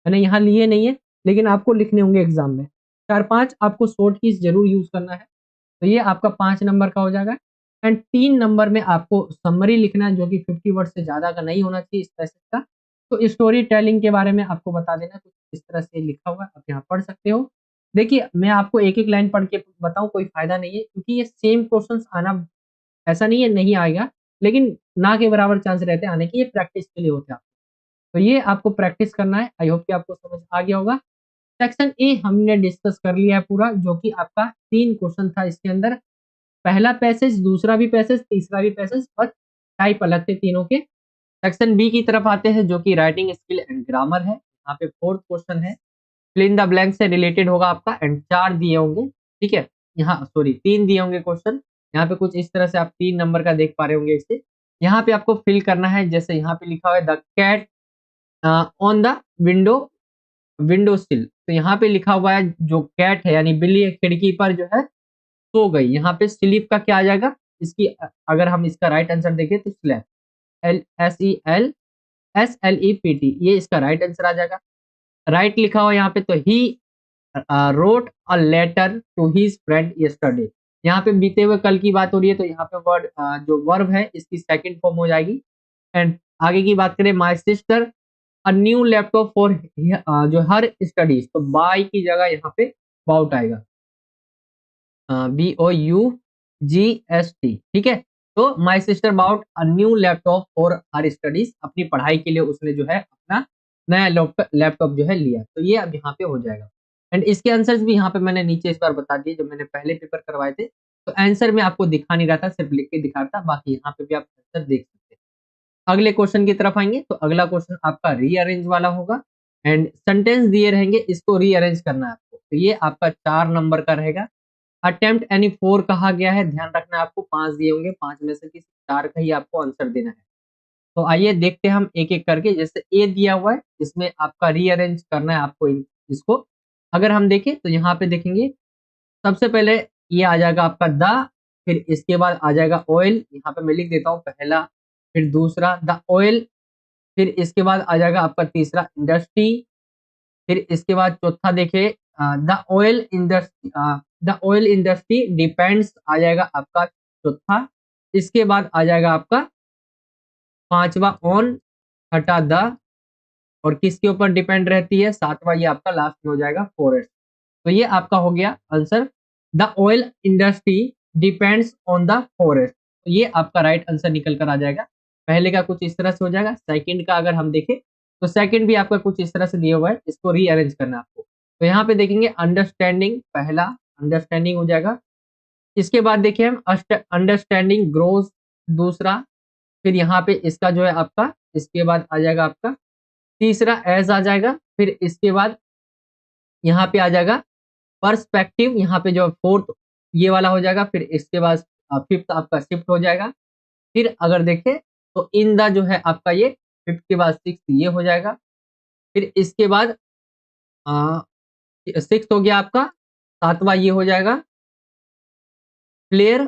मैंने यहाँ लिए नहीं है, लेकिन आपको लिखने होंगे एग्ज़ाम में। 4-5 आपको शॉर्ट कीज़ ज़रूर यूज़ करना है, तो ये आपका 5 नंबर का हो जाएगा। एंड 3 नंबर में आपको समरी लिखना है, जो कि 50 वर्ड से ज़्यादा का नहीं होना चाहिए इस पैसेज का। तो स्टोरी टेलिंग के बारे में आपको बता देना, कुछ इस तरह से लिखा हुआ है, आप यहाँ पढ़ सकते हो। देखिए, मैं आपको एक-एक लाइन पढ़ के बताऊँ कोई फ़ायदा नहीं है, क्योंकि ये सेम क्वेश्चन्स आना ऐसा नहीं है नहीं आएगा, लेकिन ना के बराबर चांस रहते हैं आने की, ये प्रैक्टिस के लिए होता है। तो ये आपको प्रैक्टिस करना है। आई होप कि आपको समझ आ गया होगा। सेक्शन ए हमने डिस्कस कर लिया है पूरा, जो कि आपका 3 क्वेश्चन था इसके अंदर। पहला पैसेज, दूसरा भी पैसेज, तीसरा भी पैसेज, बट टाइप अलग थे तीनों के। सेक्शन बी की तरफ आते हैं, जो कि राइटिंग स्किल एंड ग्रामर है। यहाँ पे 4th क्वेश्चन है, फिल इन द ब्लैंक से रिलेटेड होगा आपका, एंड 4 दिए होंगे, ठीक है। यहाँ सॉरी 3 दिए होंगे क्वेश्चन। यहाँ पे कुछ इस तरह से आप 3 नंबर का देख पा रहे होंगे इसे। यहाँ पे आपको फिल करना है, जैसे यहाँ पे लिखा हुआ है the cat on the window window sill, तो यहाँ पे लिखा हुआ है जो कैट है यानी बिल्ली है, खिड़की पर जो है सो गई। यहाँ पे स्लीप का क्या आ जाएगा, इसकी अगर हम इसका राइट आंसर देखें तो स्लैप, SELPT, ये इसका राइट आंसर आ जाएगा। राइट लिखा हुआ यहाँ पे, तो he wrote a letter to his friend yesterday, यहाँ पे बीते हुए कल की बात हो रही है, तो यहाँ पे वर्ड जो वर्ब है इसकी सेकंड फॉर्म हो जाएगी। एंड आगे की बात करें, my sister a new laptop for जो हर स्टडीज, तो बाय की जगह यहाँ पे बाउट आएगा, BOUGST, ठीक है। तो my sister bought a new laptop for her studies, अपनी पढ़ाई के लिए उसने जो है अपना नया लैपटॉप जो है लिया, तो ये अब यहाँ पे हो जाएगा। एंड इसके आंसर्स भी यहाँ पे मैंने नीचे इस बार बता दिए, जब मैंने पहले पेपर करवाए थे तो आंसर में आपको दिखा नहीं रहा था, सिर्फ लिख के दिखा रहा था, बाकी यहाँ पे भी आप आंसर देख सकते हैं। अगले क्वेश्चन की तरफ आएंगे, तो अगला क्वेश्चन आपका रीअरेंज वाला होगा। एंड सेंटेंस दिए रहेंगे, इसको रीअरेंज करना है आपको, तो ये आपका 4 नंबर का रहेगा। अटेम्प्ट यानी 4 कहा गया है, ध्यान रखना है आपको 5 दिए होंगे, 5 में से किसी 4 का ही आपको आंसर देना है। तो आइए देखते हैं हम एक-एक करके, जैसे ए दिया हुआ है, इसमें आपका रीअरेंज करना है आपको इसको। अगर हम देखें तो यहाँ पे देखेंगे, सबसे पहले ये आ जाएगा आपका द, फिर इसके बाद आ जाएगा ऑयल, यहाँ पे मैं लिख देता हूँ पहला, फिर दूसरा द ऑयल, फिर इसके बाद आ जाएगा आपका तीसरा इंडस्ट्री, फिर इसके बाद चौथा देखिए द ऑयल इंडस्ट्री डिपेंड्स आ जाएगा आपका चौथा। इसके बाद आ जाएगा आपका पांचवा ऑन, छठा द, और किसके ऊपर डिपेंड रहती है सातवां, ये आपका लास्ट में हो जाएगा फॉरेस्ट। तो ये आपका हो गया answer, the oil industry depends on the forest. तो ये आपका राइट आंसर निकल कर आ जाएगा। पहले का कुछ इस तरह से हो जाएगा। सेकंड का अगर हम देखें तो सेकंड भी आपका कुछ इस तरह से दिया हुआ है, इसको रीअरेंज करना है आपको। तो यहाँ पे देखेंगे अंडरस्टैंडिंग, पहला अंडरस्टैंडिंग हो जाएगा। इसके बाद देखिए हम अंडरस्टैंडिंग ग्रोज, दूसरा। फिर यहाँ पे इसका जो है आपका, इसके बाद आ जाएगा आपका तीसरा एज आ जाएगा। फिर इसके बाद यहाँ पे आ जाएगा पर्सपेक्टिव, यहाँ पे जो फोर्थ ये वाला हो जाएगा। फिर इसके बाद फिफ्थ आपका शिफ्ट हो जाएगा। फिर अगर देखें तो इन द जो है आपका ये फिफ्थ के बाद सिक्स ये हो जाएगा। फिर इसके बाद सिक्स हो गया आपका, सातवां ये हो जाएगा फ्लेयर।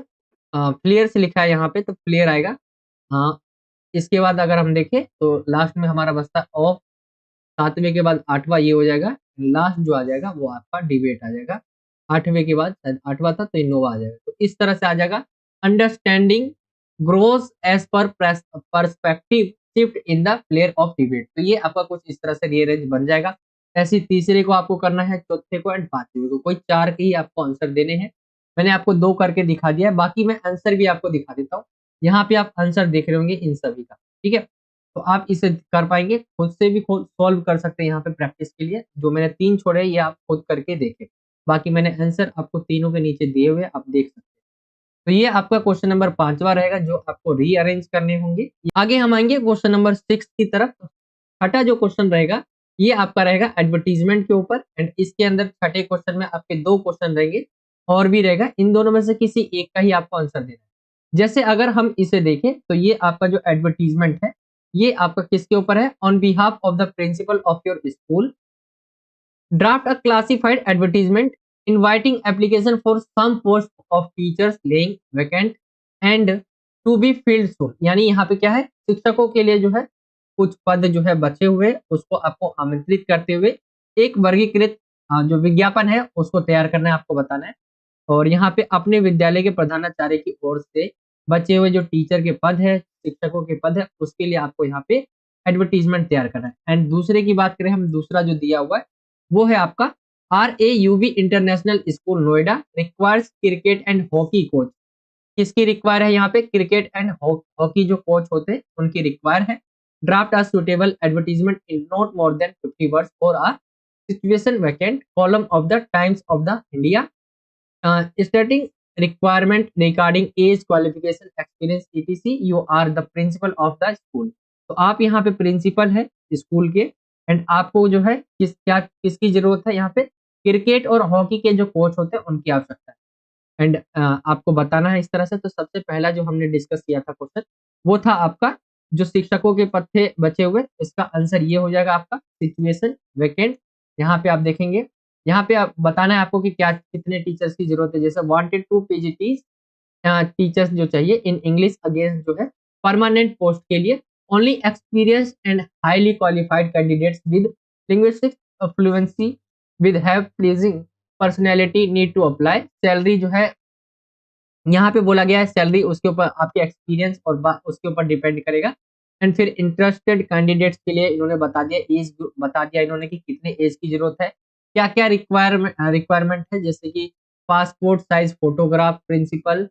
फ्लेयर से लिखा है यहाँ पे तो फ्लेयर आएगा। हाँ, इसके बाद अगर हम देखें तो लास्ट में हमारा बचता है ऑफ, सातवें के बाद आठवां ये हो जाएगा। लास्ट जो आ जाएगा वो आपका डिबेट आ जाएगा। आठवें के बाद शायद आठवां था तो इनोवा आ जाएगा। तो इस तरह से आ जाएगा understanding grows as per perspective shift in the flair of debate. तो ये आपका कुछ इस तरह से रीअरेंज बन जाएगा। ऐसे तीसरे को आपको करना है, चौथे को एंड पांचवे को, कोई चार के ही आपको आंसर देने हैं। मैंने आपको दो करके दिखा दिया है, बाकी मैं आंसर भी आपको दिखा देता हूँ। यहाँ पे आप आंसर देख रहे होंगे इन सभी का, ठीक है। तो आप इसे कर पाएंगे, खुद से भी खुद सॉल्व कर सकते हैं यहाँ पे प्रैक्टिस के लिए। जो मैंने तीन छोड़े ये आप खुद करके देखें, बाकी मैंने आंसर आपको तीनों के नीचे दिए हुए आप देख सकते हैं। तो ये आपका क्वेश्चन नंबर पांचवा रहेगा जो आपको रीअरेंज करने होंगे। आगे हम आएंगे क्वेश्चन नंबर 6 की तरफ। छठा जो क्वेश्चन रहेगा ये आपका रहेगा एडवर्टीजमेंट के ऊपर, एंड इसके अंदर छठे क्वेश्चन में आपके दो क्वेश्चन रहेंगे और भी रहेगा। इन दोनों में से किसी एक का ही आपको आंसर देना है। जैसे अगर हम इसे देखें तो ये आपका जो एडवर्टीजमेंट है ये आपका किसके ऊपर है, on behalf of the principal of your school draft a classified advertisement inviting application for some post of teachers lying vacant and to be filled soon. यानी यहाँ पे क्या है, शिक्षकों के लिए जो है कुछ पद जो है बचे हुए उसको आपको आमंत्रित करते हुए एक वर्गीकृत जो विज्ञापन है उसको तैयार करना है, आपको बताना है। और यहाँ पे अपने विद्यालय के प्रधानाचार्य की ओर से बचे हुए जो टीचर के पद है, शिक्षकों के पद है, उसके लिए आपको यहाँ पे एडवर्टीजमेंट तैयार करना है। एंड दूसरे की बात करें हम, दूसरा जो दिया हुआ है वो है आपका RAUV international school Noida requires cricket and hockey coach. किसकी रिक्वायर है यहाँ पे, क्रिकेट एंड हॉकी जो कोच होते हैं उनकी रिक्वायर है। Draft a suitable advertisement in not more than 50 words for a situation vacant column of the times of the India stating requirement regarding age qualification experience etc, you are the principal of the school। तो आप यहाँ पे principal है school के, and आपको जो है किसकी जरूरत है यहाँ पे, क्रिकेट और हॉकी के जो कोच होते हैं उनकी आवश्यकता है। एंड आपको बताना है इस तरह से। तो सबसे पहला जो हमने डिस्कस किया था क्वेश्चन वो था आपका जो शिक्षकों के पद थे बचे हुए, इसका आंसर ये हो जाएगा आपका सिचुएशन वैकेंट। यहाँ पे आप देखेंगे, यहाँ पे आप बताना है आपको कि क्या कितने टीचर्स की जरूरत है। जैसे वांटेड टू PGT टीचर्स जो चाहिए इन इंग्लिश अगेंस्ट जो है परमानेंट पोस्ट के लिए, only experience and highly qualified candidates with linguistic fluency with have pleasing personality need to apply. Salary जो है यहाँ पे बोला गया है, सैलरी उसके ऊपर आपके एक्सपीरियंस और उसके ऊपर डिपेंड करेगा। एंड फिर इंटरेस्टेड कैंडिडेट्स के लिए इन्होंने बता दिया, एज बता दिया इन्होंने कि कितने एज की जरूरत है, क्या क्या रिक्वायरमेंट है, जैसे कि पासपोर्ट साइज फोटोग्राफ प्रिंसिपल,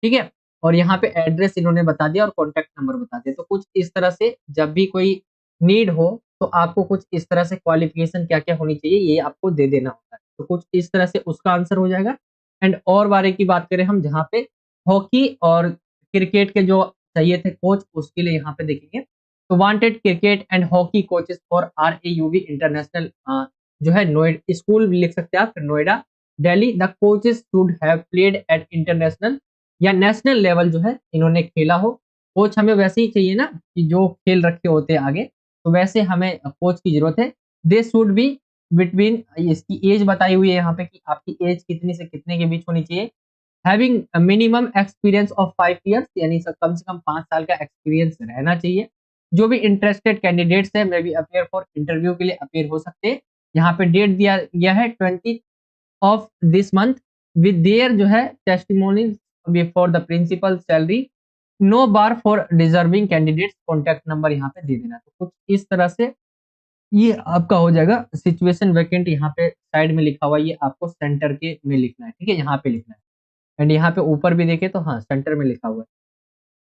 ठीक है। और यहाँ पे एड्रेस इन्होंने बता दिया और कॉन्टेक्ट नंबर बता दिया। तो कुछ इस तरह से जब भी कोई नीड हो तो आपको कुछ इस तरह से क्वालिफिकेशन क्या क्या होनी चाहिए ये आपको दे देना होता है। तो कुछ इस तरह से उसका आंसर हो जाएगा। एंड और बारे की बात करें हम, जहाँ पे हॉकी और क्रिकेट के जो चाहिए थे कोच उसके लिए यहाँ पे देखेंगे तो wanted cricket and hockey coaches for RAUV international जो है नोएडा स्कूल लिख सकते हैं आप, Noida Delhi. The coaches should have played at international या नेशनल लेवल जो है इन्होंने खेला हो। कोच हमें वैसे ही चाहिए ना कि जो खेल रखे होते हैं आगे, तो वैसे हमें कोच की जरूरत है। दे शुड बी बिटवीन, इसकी एज बताई हुई है यहाँ पे कि आपकी एज कितनी से कितने के बीच होनी चाहिए। Having minimum experience of 5 years, यानी कम से कम 5 साल का एक्सपीरियंस रहना चाहिए। जो भी इंटरेस्टेड कैंडिडेट्स है may be appear for interview के लिए अपेयर हो सकते हैं। यहाँ पे डेट दिया गया है 20 of this month with their जो है testimony before the principal salary, no bar for deserving candidates, contact number यहाँ पे दे देना। तो कुछ इस तरह से ये आपका हो जाएगा। सिचुएशन वैकेंट यहाँ पे साइड में लिखा हुआ, ये आपको सेंटर के में लिखना है, ठीक है, यहाँ पे लिखना है। एंड यहाँ पे ऊपर भी देखे तो हाँ सेंटर में लिखा हुआ है।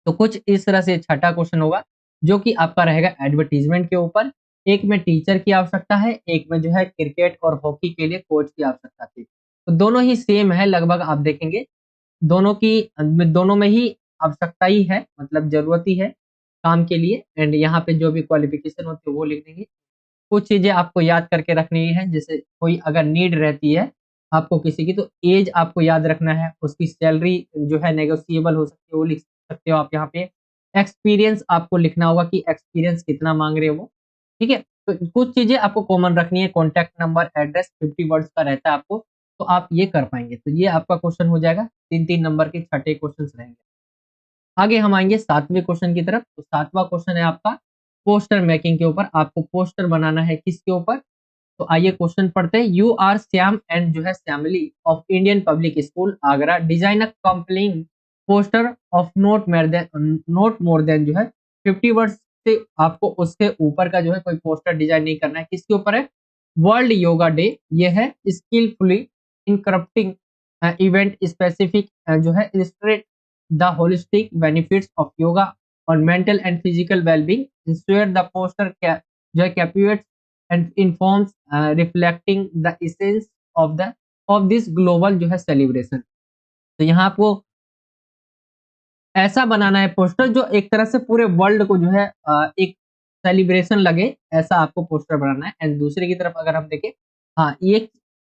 तो कुछ इस तरह से छठा क्वेश्चन होगा जो कि आपका रहेगा एडवर्टीजमेंट के ऊपर। एक में टीचर की आवश्यकता है, एक में जो है क्रिकेट और हॉकी के लिए कोच की आवश्यकता थी। तो दोनों ही सेम है लगभग, आप देखेंगे दोनों में ही आवश्यकता ही है, मतलब जरूरत ही है काम के लिए। एंड यहाँ पे जो भी क्वालिफिकेशन होती है वो लिख देंगे। कुछ चीजें आपको याद करके रखनी है, जैसे कोई अगर नीड रहती है आपको किसी की, तो एज आपको याद रखना है, उसकी सैलरी जो है नेगोशिएबल हो सकती है वो लिख सकते हो आप यहाँ पे। एक्सपीरियंस आपको लिखना होगा कि एक्सपीरियंस कितना मांग रहे हो वो, ठीक है। तो कुछ चीजें आपको कॉमन रखनी है, कॉन्टैक्ट नंबर, एड्रेस 50 वर्ड्स का रहता है आपको, तो आप ये कर पाएंगे। तो ये आपका क्वेश्चन हो जाएगा, 3-3 नंबर के छठे क्वेश्चन रहेंगे। आगे हम आएंगे सातवें क्वेश्चन की तरफ। तो सातवां क्वेश्चन है आपका पोस्टर मेकिंग के ऊपर। आपको पोस्टर बनाना है किसके ऊपर? तो आइए क्वेश्चन पढ़ते हैं। यू आर श्याम एंड जो है Shyamali of Indian public school Agra design a complaining poster of not more than जो है 50 वर्ड्स से आपको उसके ऊपर का जो है कोई पोस्टर डिजाइन नहीं करना है। किसके ऊपर है? वर्ल्ड योगा डे ये है, स्किलफुली इनकरप्टिंग इवेंट स्पेसिफिक जो है illustrate the holistic benefits of yoga on mental and physical well-being, ensure the poster जो है captivates and informs reflecting the essence of this global जो है celebration। तो यहाँ आपको ऐसा बनाना है पोस्टर जो एक तरह से पूरे वर्ल्ड को जो है एक सेलिब्रेशन लगे, ऐसा आपको पोस्टर बनाना है। एंड दूसरे की तरफ अगर हम देखें, हाँ ये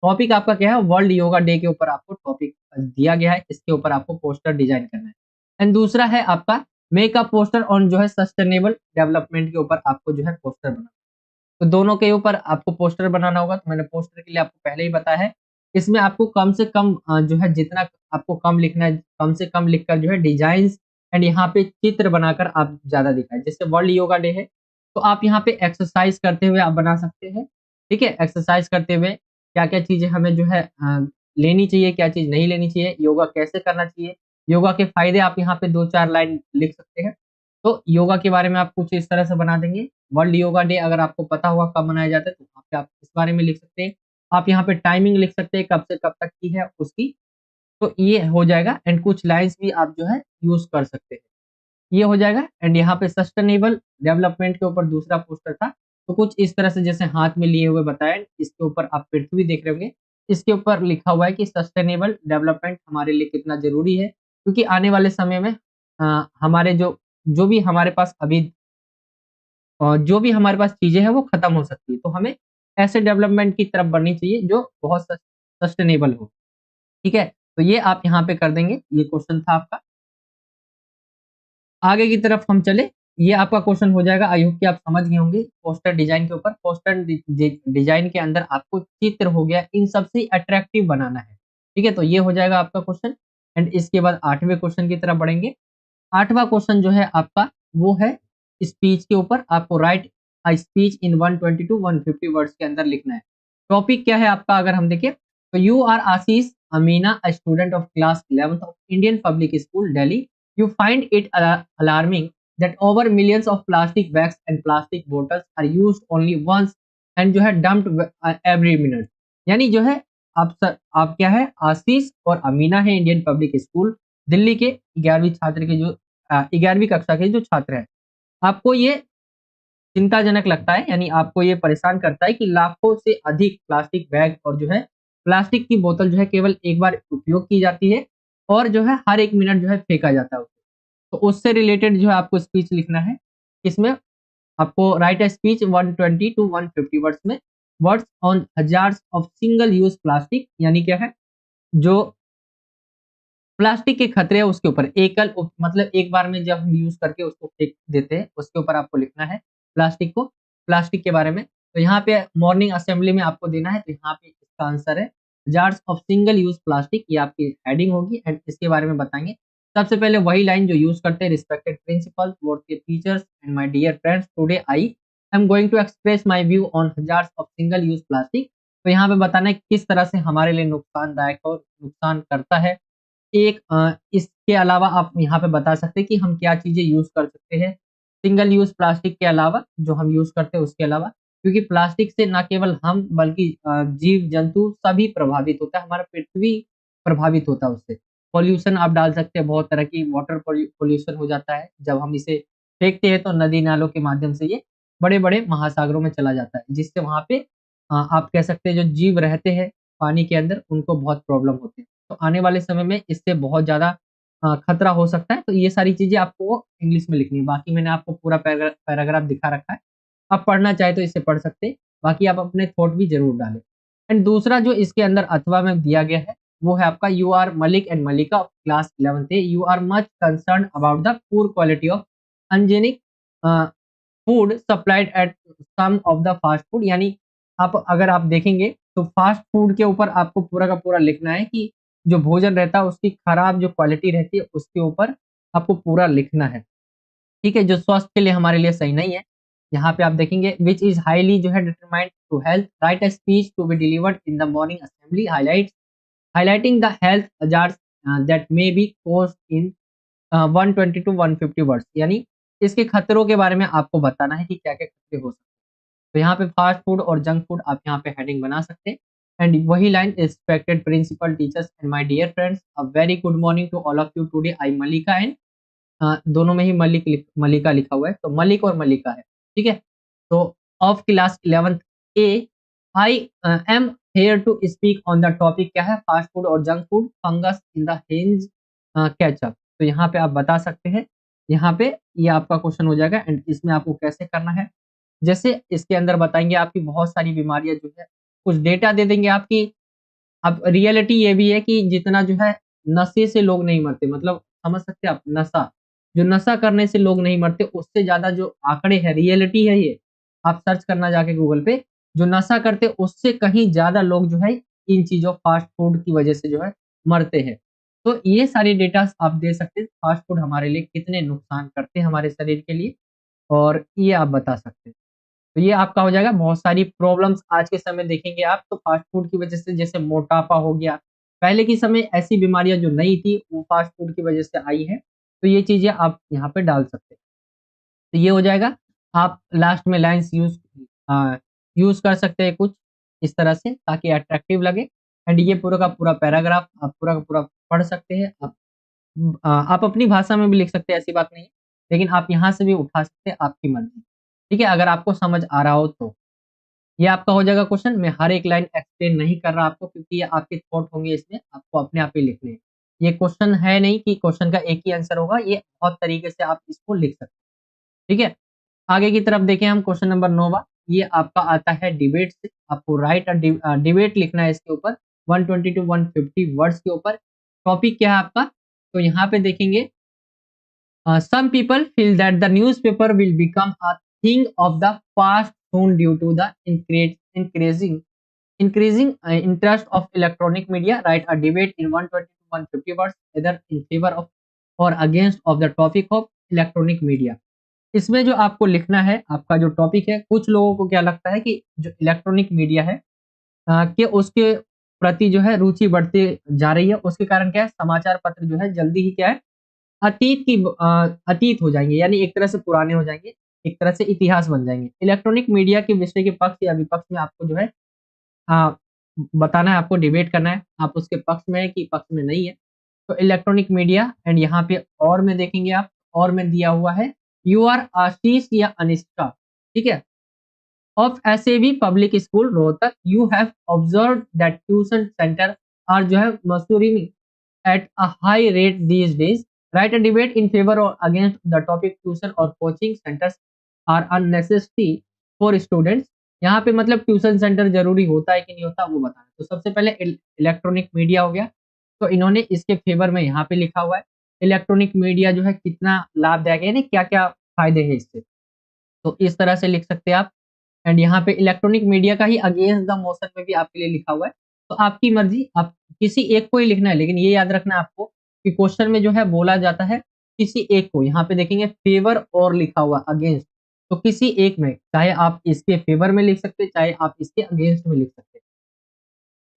टॉपिक आपका क्या है? वर्ल्ड योगा डे के ऊपर आपको टॉपिक दिया गया है, इसके ऊपर आपको पोस्टर डिजाइन करना है। एंड दूसरा है आपका मेक अ पोस्टर ऑन जो है सस्टेनेबल डेवलपमेंट के ऊपर आपको जो है पोस्टर बनाना। तो दोनों के ऊपर आपको पोस्टर बनाना होगा। तो मैंने पोस्टर के लिए आपको पहले ही बताया है, इसमें आपको कम से कम जो है जितना आपको कम लिखना है, कम से कम लिखकर जो है डिजाइन्स एंड यहाँ पे चित्र बनाकर आप ज्यादा दिखाएं। जैसे वर्ल्ड योगा डे है तो आप यहाँ पे एक्सरसाइज करते हुए आप बना सकते हैं, ठीक है। एक्सरसाइज करते हुए क्या क्या चीजें हमें जो है लेनी चाहिए, क्या चीज नहीं लेनी चाहिए, योगा कैसे करना चाहिए, योगा के फायदे आप यहाँ पे 2-4 लाइन लिख सकते हैं। तो योगा के बारे में आप कुछ इस तरह से बना देंगे। वर्ल्ड योगा डे अगर आपको पता होगा कब मनाया जाता है तो वहाँ पे आप इस बारे में लिख सकते हैं। आप यहाँ पे टाइमिंग लिख सकते हैं, कब से कब तक की है उसकी। तो ये हो जाएगा। एंड कुछ लाइन्स भी आप जो है यूज कर सकते हैं, ये हो जाएगा। एंड यहाँ पे सस्टेनेबल डेवलपमेंट के ऊपर दूसरा पोस्टर था, तो कुछ इस तरह से जैसे हाथ में लिए हुए बताया, इसके ऊपर आप पृथ्वी देख रहे होंगे, इसके ऊपर लिखा हुआ है कि सस्टेनेबल डेवलपमेंट हमारे लिए कितना जरूरी है, क्योंकि आने वाले समय में हमारे जो जो भी हमारे पास अभी जो भी हमारे पास चीजें हैं वो खत्म हो सकती है। तो हमें ऐसे डेवलपमेंट की तरफ बढ़नी चाहिए जो बहुत सस्टेनेबल हो, ठीक है। तो ये आप यहाँ पे कर देंगे, ये क्वेश्चन था आपका। आगे की तरफ हम चले, ये आपका क्वेश्चन हो जाएगा। आई होप कि आप समझ गए होंगे पोस्टर डिजाइन के ऊपर। पोस्टर डिजाइन के अंदर आपको चित्र हो गया, इन सबसे अट्रैक्टिव बनाना है, ठीक है। तो ये हो जाएगा आपका क्वेश्चन। एंड इसके बाद आठवें क्वेश्चन की तरफ बढ़ेंगे। आठवां क्वेश्चन जो है आपका वो है स्पीच के ऊपर। आपको write a speech in 120 to 150 words के अंदर लिखना है। टॉपिक क्या है आपका अगर हम देखें तो you are Ashish Amina, a student of class 11th of Indian public School Delhi. You find it alarming that over millions of plastic bags and plastic bottles are used only once and जो है dumped every minute। यानी जो है आप क्या है, आशीष और अमीना है इंडियन पब्लिक स्कूल दिल्ली के 11वीं छात्र के जो 11वीं कक्षा के जो छात्र हैं। आपको ये चिंताजनक लगता है, यानी आपको ये परेशान करता है कि लाखों से अधिक प्लास्टिक बैग और जो है प्लास्टिक की बोतल जो है केवल एक बार उपयोग की जाती है और जो है हर 1 मिनट जो है फेंका जाता है। तो उससे रिलेटेड जो है आपको स्पीच लिखना है। इसमें आपको write a speech 120 to 150 words में, words on hazards of single use plastic, यानी क्या है जो प्लास्टिक के खतरे है उसके ऊपर मतलब एक बार में जब हम यूज करके उसको फेंक देते हैं उसके ऊपर आपको लिखना है प्लास्टिक को, प्लास्टिक के बारे में। तो यहाँ पे मॉर्निंग असेंबली में आपको देना है, तो यहाँ पे इसका आंसर है jars of single use plastic, ये आपकी हेडिंग होगी। एंड इसके बारे में बताएंगे। सबसे पहले वही लाइन जो यूज करते हैं, रिस्पेक्टेड प्रिंसिपल, बोर्ड के teachers and my dear friends, today I I am going to express my view on hazards of single use plastic. तो यहाँ पे बताना है किस तरह से हमारे लिए नुकसानदायक और नुकसान करता है। एक इसके अलावा आप यहाँ पे बता सकते हैं कि हम क्या चीजें यूज कर सकते हैं सिंगल यूज प्लास्टिक के अलावा, जो हम यूज करते हैं उसके अलावा, क्योंकि प्लास्टिक से न केवल हम बल्कि जीव जंतु सभी प्रभावित होता है, हमारा पृथ्वी प्रभावित होता है उससे। पॉल्यूशन आप डाल सकते हैं, बहुत तरह की वाटर पॉल्यूशन हो जाता है जब हम इसे फेंकते हैं, तो नदी नालों के माध्यम से ये बड़े बड़े महासागरों में चला जाता है, जिससे वहां पे आप कह सकते हैं जो जीव रहते हैं पानी के अंदर उनको बहुत प्रॉब्लम होती है। तो आने वाले समय में इससे बहुत ज़्यादा खतरा हो सकता है। तो ये सारी चीज़ें आपको इंग्लिश में लिखनी है। बाकी मैंने आपको पूरा पैराग्राफ दिखा रखा है। आप पढ़ना चाहे तो इसे पढ़ सकते हैं। बाकी आप अपने थॉट भी ज़रूर डालें। एंड दूसरा जो इसके अंदर अथवा में दिया गया है, वो है आपका you are Malik and Malika of class 11th A. You are much concerned about the poor quality of unhygienic food supplied at some of the fast food. यानी आप अगर आप देखेंगे तो फास्ट फूड के ऊपर आपको पूरा का पूरा लिखना है कि जो भोजन रहता है उसकी खराब जो क्वालिटी रहती है उसके ऊपर आपको पूरा लिखना है। ठीक है, जो स्वास्थ्य के लिए हमारे लिए सही नहीं है। यहाँ पे आप देखेंगे विच इज हाईली जो है determined to health, write a speech to be delivered in the morning assembly highlighting the health hazards that may be caused in 120 to 150 words. यानी इसके खतरों के बारे में आपको बताना है कि क्या-क्या खतरे हो सकते हैं। तो यहाँ पे फास्ट फूड और जंक फूड आप यहाँ पे हेडिंग बना सकते हैं। एंड वही line respected principal teachers and my dear friends a very good morning to all of you today I Malika and दोनों में ही मलिका लिखा हुआ है, तो मलिक और मलिका है। ठीक है, तो of class 11th A I am here to speak on the topic क्या है, फास्ट फूड और junk food fungus in the Heinz ketchup. तो यहाँ पे आप बता सकते हैं, यहाँ पे ये आपका क्वेश्चन हो जाएगा। एंड इसमें आपको कैसे करना है, जैसे इसके अंदर बताएंगे आपकी बहुत सारी बीमारियां जो है, कुछ डेटा दे देंगे आपकी। अब रियलिटी ये भी है कि जितना जो है नशे से लोग नहीं मरते, मतलब समझ सकते हैं आप, नशा जो नशा करने से लोग नहीं मरते उससे ज्यादा जो आंकड़े हैं, रियलिटी है ये। आप सर्च करना जाके गूगल पे, जो नशा करते उससे कहीं ज्यादा लोग जो है इन चीजों फास्ट फूड की वजह से जो है मरते हैं। तो ये सारी डेटा आप दे सकते हैं, फास्ट फूड हमारे लिए कितने नुकसान करते हैं हमारे शरीर के लिए, और ये आप बता सकते हैं। तो ये आपका हो जाएगा। बहुत सारी प्रॉब्लम्स आज के समय देखेंगे आप तो फास्ट फूड की वजह से, जैसे मोटापा हो गया, पहले के समय ऐसी बीमारियां जो नहीं थी वो फास्ट फूड की वजह से आई है। तो ये चीजें आप यहाँ पे डाल सकते हैं। तो ये हो जाएगा। आप लास्ट में लाइन्स यूज कर सकते हैं कुछ इस तरह से ताकि अट्रैक्टिव लगे। एंड ये पूरा का पूरा पैराग्राफ आप पूरा का पूरा पढ़ सकते हैं। आप अपनी भाषा में भी लिख सकते हैं, ऐसी बात नहीं है, लेकिन आप यहाँ से भी उठा सकते हैं, आपकी मर्जी। ठीक है, अगर आपको समझ आ रहा हो तो ये आपका हो जाएगा क्वेश्चन। मैं हर एक लाइन एक्सप्लेन नहीं कर रहा आपको, क्योंकि ये आपके थॉट होंगे, इसमें आपको अपने आप ही लिखने हैं। ये क्वेश्चन है नहीं कि क्वेश्चन का एक ही आंसर होगा, ये बहुत तरीके से आप इसको लिख सकते हैं। ठीक है, आगे की तरफ देखें हम, क्वेश्चन नंबर 9 ये आपका आता है डिबेट से। आपको राइट डिबेट लिखना है इसके ऊपर 120 टू 150 वर्ड्स के ऊपर। टॉपिक क्या है आपका, तो यहाँ पे देखेंगे some people feel that the newspaper will become a thing of the past soon due to the increasing interest of electronic media. Write a debate in 120 to 150 words, either in favor of or against of the topic of electronic media. इसमें जो आपको लिखना है, आपका जो topic है, कुछ लोगों को क्या लगता है कि जो इलेक्ट्रॉनिक मीडिया है कि उसके प्रति जो है रुचि बढ़ती जा रही है, उसके कारण क्या है, समाचार पत्र जो है जल्दी ही क्या है, अतीत हो जाएँगे, यानी एक तरह से पुराने हो जाएँगे, एक तरह से इतिहास बन जाएँगे। इलेक्ट्रॉनिक मीडिया के विषय के पक्ष या विपक्ष में आपको जो है अ, बताना है, आपको डिबेट करना है, आप उसके पक्ष में हैं कि पक्ष में नहीं है। तो इलेक्ट्रॉनिक मीडिया एंड यहाँ पे और में देखेंगे आप, और में दिया हुआ है यू आर आशीष या अनिष्का, ठीक है? of SAV Public School Rohtak, you have observed that tuition center are जो है maturing at a high rate these days. Write a debate in favor or against the topic tuition or coaching centers are a necessity for students. यहाँ पे मतलब tuition centre जरूरी होता है कि नहीं होता वो बताना। तो सबसे पहले इलेक्ट्रॉनिक मीडिया हो गया, तो इन्होंने इसके फेवर में यहाँ पे लिखा हुआ है इलेक्ट्रॉनिक मीडिया जो है कितना लाभदायक है, यानी क्या क्या फायदे हैं इससे। तो इस तरह से लिख सकते हैं आप। एंड यहाँ पे इलेक्ट्रॉनिक मीडिया का ही अगेंस्ट द मोशन में भी आपके लिए लिखा हुआ है। तो आपकी मर्जी, आप किसी एक को ही लिखना है, लेकिन ये याद रखना है आपको कि क्वेश्चन में जो है बोला जाता है किसी एक को। यहाँ पे देखेंगे फेवर और लिखा हुआ अगेंस्ट, तो किसी एक में, चाहे आप इसके फेवर में लिख सकते हैं, चाहे आप इसके अगेंस्ट में लिख सकते हैं।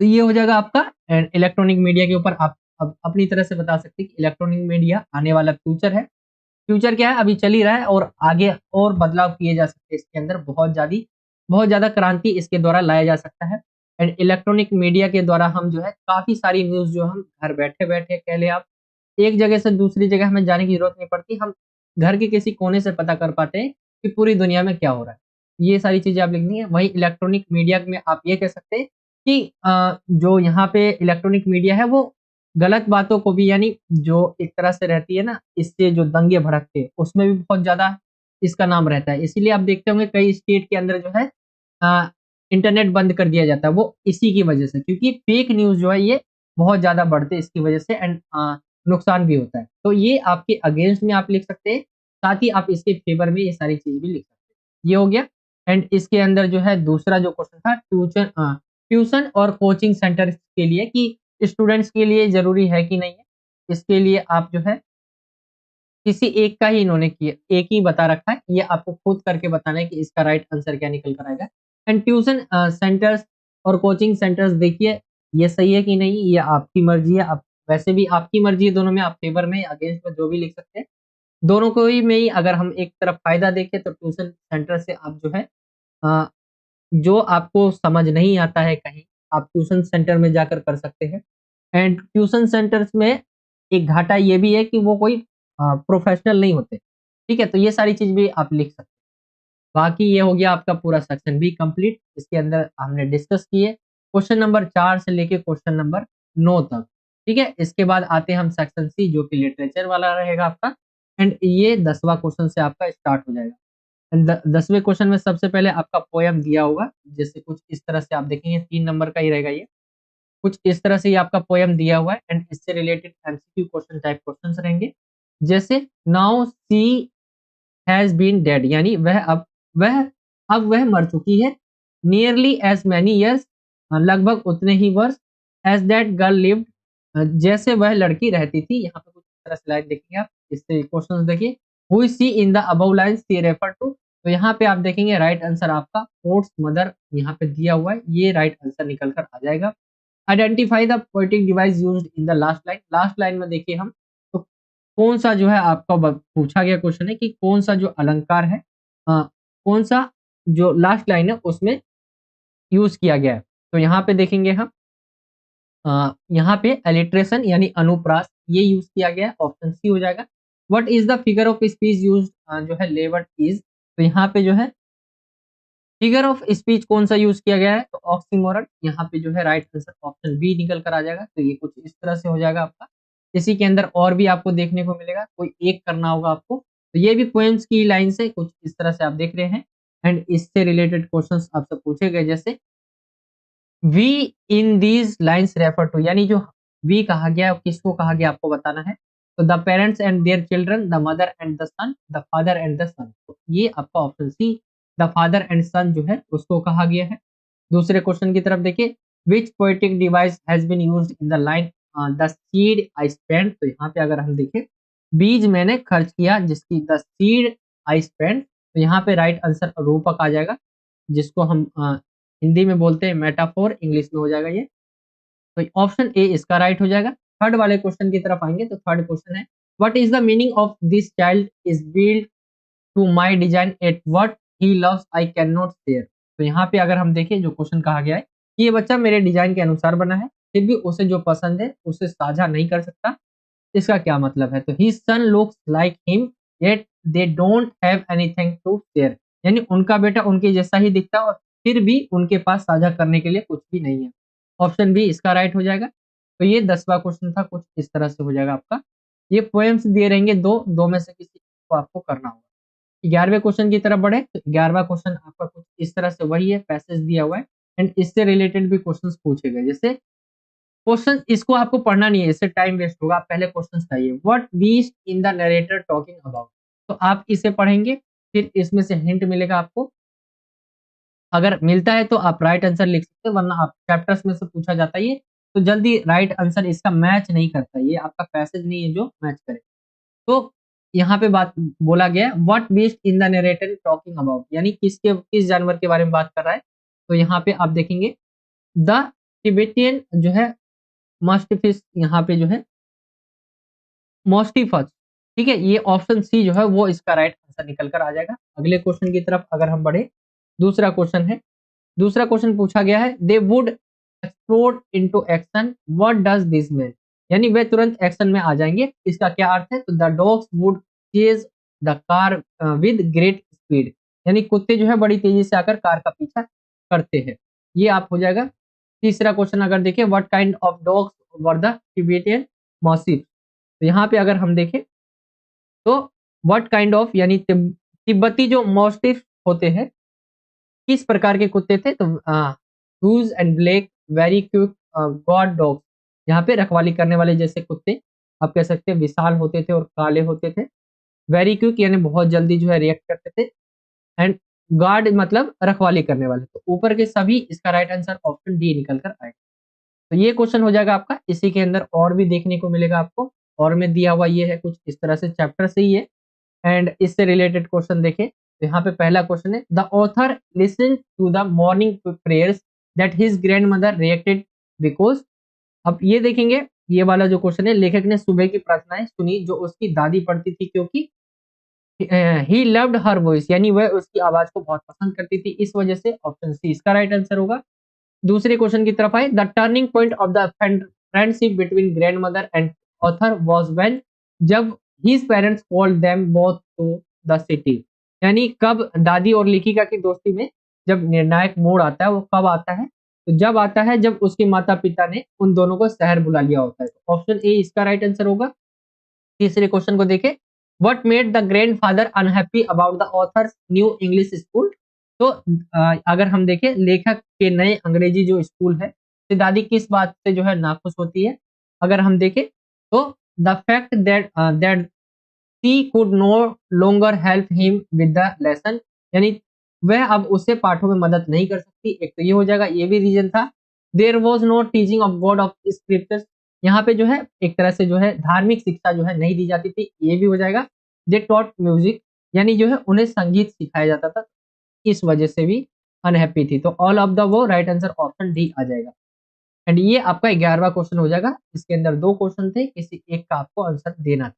तो ये हो जाएगा आपका। एंड इलेक्ट्रॉनिक मीडिया के ऊपर आप अब अपनी तरह से बता सकते हैं कि इलेक्ट्रॉनिक मीडिया आने वाला फ्यूचर है। फ्यूचर क्या है, अभी चल ही रहा है और आगे और बदलाव किए जा सकते हैं इसके अंदर, बहुत ज़्यादा क्रांति इसके द्वारा लाया जा सकता है। एंड इलेक्ट्रॉनिक मीडिया के द्वारा हम जो है काफ़ी सारी न्यूज़ जो हम घर बैठे-बैठे कह लें आप, एक जगह से दूसरी जगह हमें जाने की ज़रूरत नहीं पड़ती। हम घर के किसी कोने से पता कर पाते हैं कि पूरी दुनिया में क्या हो रहा है। ये सारी चीज़ें आप लिखनी है। वहीं इलेक्ट्रॉनिक मीडिया में आप ये कह सकते हैं कि जो यहाँ पे इलेक्ट्रॉनिक मीडिया है वो गलत बातों को भी, यानी जो एक तरह से रहती है ना, इससे जो दंगे भड़कते हैं, उसमें भी बहुत ज़्यादा इसका नाम रहता है। इसीलिए आप देखते होंगे कई स्टेट के अंदर जो है अ, इंटरनेट बंद कर दिया जाता है, वो इसी की वजह से, क्योंकि फेक न्यूज़ जो है ये बहुत ज़्यादा बढ़ते हैं इसकी वजह से। एंड नुकसान भी होता है। तो ये आपके अगेंस्ट में आप लिख सकते हैं, साथ ही आप इसके फेवर में ये सारी चीज़ भी लिख सकते हैं। ये हो गया। एंड इसके अंदर जो है दूसरा जो क्वेश्चन था, ट्यूशन और कोचिंग सेंटर के लिए, कि स्टूडेंट्स के लिए ज़रूरी है कि नहीं है? इसके लिए आप जो है किसी एक का ही इन्होंने किया, एक ही बता रखा है, ये आपको खुद करके बताना है कि इसका राइट आंसर क्या निकल कर आएगा। एंड ट्यूशन सेंटर्स और कोचिंग सेंटर्स देखिए, ये सही है कि नहीं, ये आपकी मर्ज़ी है। आप वैसे भी आपकी मर्ज़ी है, दोनों में आप फेवर में, अगेंस्ट में जो भी लिख सकते हैं। दोनों को ही में ही अगर हम एक तरफ फ़ायदा देखें तो ट्यूशन सेंटर से आप जो है अ, जो आपको समझ नहीं आता है कहीं, आप ट्यूशन सेंटर में जाकर कर सकते हैं। एंड ट्यूशन सेंटर्स में एक घाटा ये भी है कि वो कोई प्रोफ़ेशनल नहीं होते। ठीक है? तो ये सारी चीज़ भी आप लिख सकते हैं। बाकी ये हो गया आपका पूरा सेक्शन बी कंप्लीट। इसके अंदर हमने डिस्कस किए क्वेश्चन नंबर 4 से लेके क्वेश्चन नंबर 9 तक। ठीक है? इसके बाद आते हैं हम सेक्शन सी, जो कि लिटरेचर वाला रहेगा आपका। एंड ये 10वां क्वेश्चन से आपका स्टार्ट हो जाएगा। 10वें क्वेश्चन में सबसे पहले आपका पोएम दिया होगा, जैसे कुछ इस तरह से आप देखेंगे, 3 नंबर का ही रहेगा ये। कुछ इस तरह से ये आपका पोएम दिया हुआ है एंड इससे related MCQ question type questions रहेंगे। जैसे now she has been dead, यानी वह अब वह मर चुकी है। नियरली एज़ मैनी इयर्स, लगभग उतने ही वर्ष, एज़ दैट गर्ल लिव्ड, जैसे वह लड़की रहती थी। यहाँ पे कुछ इस तरह से लाइन देखेंगे आप, इससे क्वेश्चंस देखिए। Who is she in the above lines she refer to, तो यहाँ पे आप देखेंगे राइट आंसर आपका पोर्ट्स मदर यहाँ पे दिया हुआ है, ये राइट आंसर निकल कर आ जाएगा। Identify the poetic device used in the last line, last line में देखिए हम, तो कौन सा जो है आपका पूछा गया क्वेश्चन है कि कौन सा जो अलंकार है, कौन सा जो लास्ट लाइन है उसमें यूज किया गया है। तो यहाँ पे देखेंगे हम, यहाँ पे एलिट्रेशन यानी अनुप्रास ये यूज किया गया है, ऑप्शन सी हो जाएगा। What is the figure of speech use, जो है लेवर्ड इज, तो यहाँ पे जो है फिगर ऑफ स्पीच कौन सा यूज किया गया है, तो ऑक्सीमोरन, यहाँ पे जो है राइट आंसर ऑप्शन बी निकल कर आ जाएगा। तो ये कुछ इस तरह से हो जाएगा आपका। इसी के अंदर और भी आपको देखने को मिलेगा, कोई एक करना होगा आपको। तो ये भी पोएम्स की लाइन से कुछ इस तरह से आप देख रहे हैं। एंड इससे रिलेटेड क्वेश्चंस आपसे पूछे गए, जैसे we in these lines refer to, यानी जो वी कहा गया है किसको कहा गया आपको बताना है। तो the parents and their children, the mother and the son, the father and the son, तो ये आपका option C, the father and son जो है उसको कहा गया है। दूसरे क्वेश्चन की तरफ देखिए, which poetic device has been used in the line the seed I spend, तो यहाँ पे अगर हम देखें बीज मैंने खर्च किया, जिसकी द सीड आई स्पेंड, तो यहाँ पे राइट आंसर रूपक आ जाएगा, जिसको हम हिंदी में बोलते हैं मेटाफोर, इंग्लिश में हो जाएगा ये। तो ऑप्शन ए इसका राइट हो जाएगा। थर्ड वाले क्वेश्चन की तरफ आएंगे, तो थर्ड क्वेश्चन है, what is the meaning of this child is build to my design at what he loves I can not share, तो यहाँ पे अगर हम देखें जो क्वेश्चन कहा गया है कि ये बच्चा मेरे डिजाइन के अनुसार बना है, फिर भी उसे जो पसंद है उसे साझा नहीं कर सकता, इसका क्या मतलब है। तो his son looks like him yet they don't have anything to share, यानी उनका बेटा उनके जैसा ही दिखता है और फिर भी उनके पास साझा करने के लिए कुछ भी नहीं है। ऑप्शन बी इसका राइट हो जाएगा। तो ये 10वां क्वेश्चन था, कुछ इस तरह से हो जाएगा आपका। ये पोएम्स दिए रहेंगे दो, दो में से किसी को आपको करना होगा। 11वें क्वेश्चन की तरफ बढ़े, तो 11वां क्वेश्चन आपका कुछ इस तरह से वही है, पैसेज दिया हुआ है एंड इससे रिलेटेड भी क्वेश्चंस पूछे गए। जैसे क्वेश्चन इसको आपको पढ़ना नहीं है, इससे टाइम वेस्ट होगा, आप पहले क्वेश्चन चाहिए, what beast in the narrator talking about, तो आप इसे पढ़ेंगे, फिर इसमें से हिंट मिलेगा आपको। अगर मिलता है तो आप राइट आंसर लिख सकते हैं, वरना आप चैप्टर्स में से पूछा जाता है ये, तो जल्दी राइट आंसर इसका मैच नहीं करता, ये आपका पैसेज नहीं है जो मैच करे। तो यहाँ पे बात बोला गया है what beast in the narrator talking about, यानी किस जानवर के बारे में बात कर रहा है। तो यहाँ पे आप देखेंगे द टिबेटियन जो है मस्टिफिस, यहाँ पे जो है मोस्टिफस, ठीक है, ये ऑप्शन सी जो है वो इसका राइट आंसर निकल कर आ जाएगा। अगले क्वेश्चन की तरफ अगर हम बढ़े, दूसरा क्वेश्चन है, दूसरा क्वेश्चन पूछा गया है they would explode into action what does this mean, यानी वे तुरंत एक्शन में आ जाएंगे, इसका क्या अर्थ है। तो the dogs would chase the car with great speed, यानी कुत्ते जो है बड़ी तेजी से आकर कार का पीछा करते हैं, ये आप हो जाएगा। तीसरा क्वेश्चन अगर देखें what kind of dogs were the Tibetan mastiff, तो यहाँ पे अगर हम देखें तो व्हाट काइंड ऑफ यानी तिब्बती जो मॉस्टिफ होते हैं किस प्रकार के कुत्ते थे। तो huge and black very quick guard dogs, यहाँ पे रखवाली करने वाले जैसे कुत्ते आप कह सकते हैं विशाल होते थे और काले होते थे। वेरी क्विक यानी बहुत जल्दी जो है रिएक्ट करते थे, एंड गार्ड मतलब रखवाली करने वाले। तो ऊपर के सभी इसका राइट आंसर ऑप्शन डी निकल कर आएगा। तो ये क्वेश्चन हो जाएगा आपका। इसी के अंदर और भी देखने को मिलेगा आपको, और में दिया हुआ ये है कुछ इस तरह से, चैप्टर से ही है एंड इससे रिलेटेड क्वेश्चन देखें। तो यहाँ पे पहला क्वेश्चन है the author listen to the morning prayers that his grand mother reacted because. अब ये देखेंगे, ये वाला जो क्वेश्चन है, लेखक ने सुबह की प्रार्थनाएं सुनी जो उसकी दादी पढ़ती थी क्योंकि ही लव्ड हर वॉइस, यानी वह उसकी आवाज को बहुत पसंद करती थी, इस वजह से ऑप्शन सी इसका राइट आंसर होगा। दूसरे क्वेश्चन की तरफ आए the turning point of the friendship between grandmother and author was when, जब his parents called them both to the city, यानी कब दादी और लेखिका की दोस्ती में जब निर्णायक मोड़ आता है वो कब आता है। तो जब आता है जब उसके माता पिता ने उन दोनों को शहर बुला लिया होता है, तो ऑप्शन ए इसका राइट आंसर होगा। तीसरे क्वेश्चन को देखें what made the grandfather unhappy about the author's new English school. तो अगर हम देखें लेखक के नए अंग्रेजी जो स्कूल है, तो दादी किस बात से जो है नाखुश होती है। अगर हम देखें तो the fact that that she could no longer help him with the lesson, यानी वह अब उससे पाठों में मदद नहीं कर सकती, एक तो ये हो जाएगा, ये भी रीजन था। There was no teaching of God of scriptures, यहाँ पे जो है एक तरह से जो है धार्मिक शिक्षा जो है नहीं दी जाती थी, ये भी हो जाएगा। दे टॉट म्यूजिक, यानी जो है उन्हें संगीत सिखाया जाता था, इस वजह से भी अनहैप्पी थी। तो ऑल ऑफ द वो राइट आंसर ऑप्शन डी आ जाएगा। एंड ये आपका 11वां क्वेश्चन हो जाएगा, इसके अंदर 2 क्वेश्चन थे, किसी एक का आपको आंसर देना था।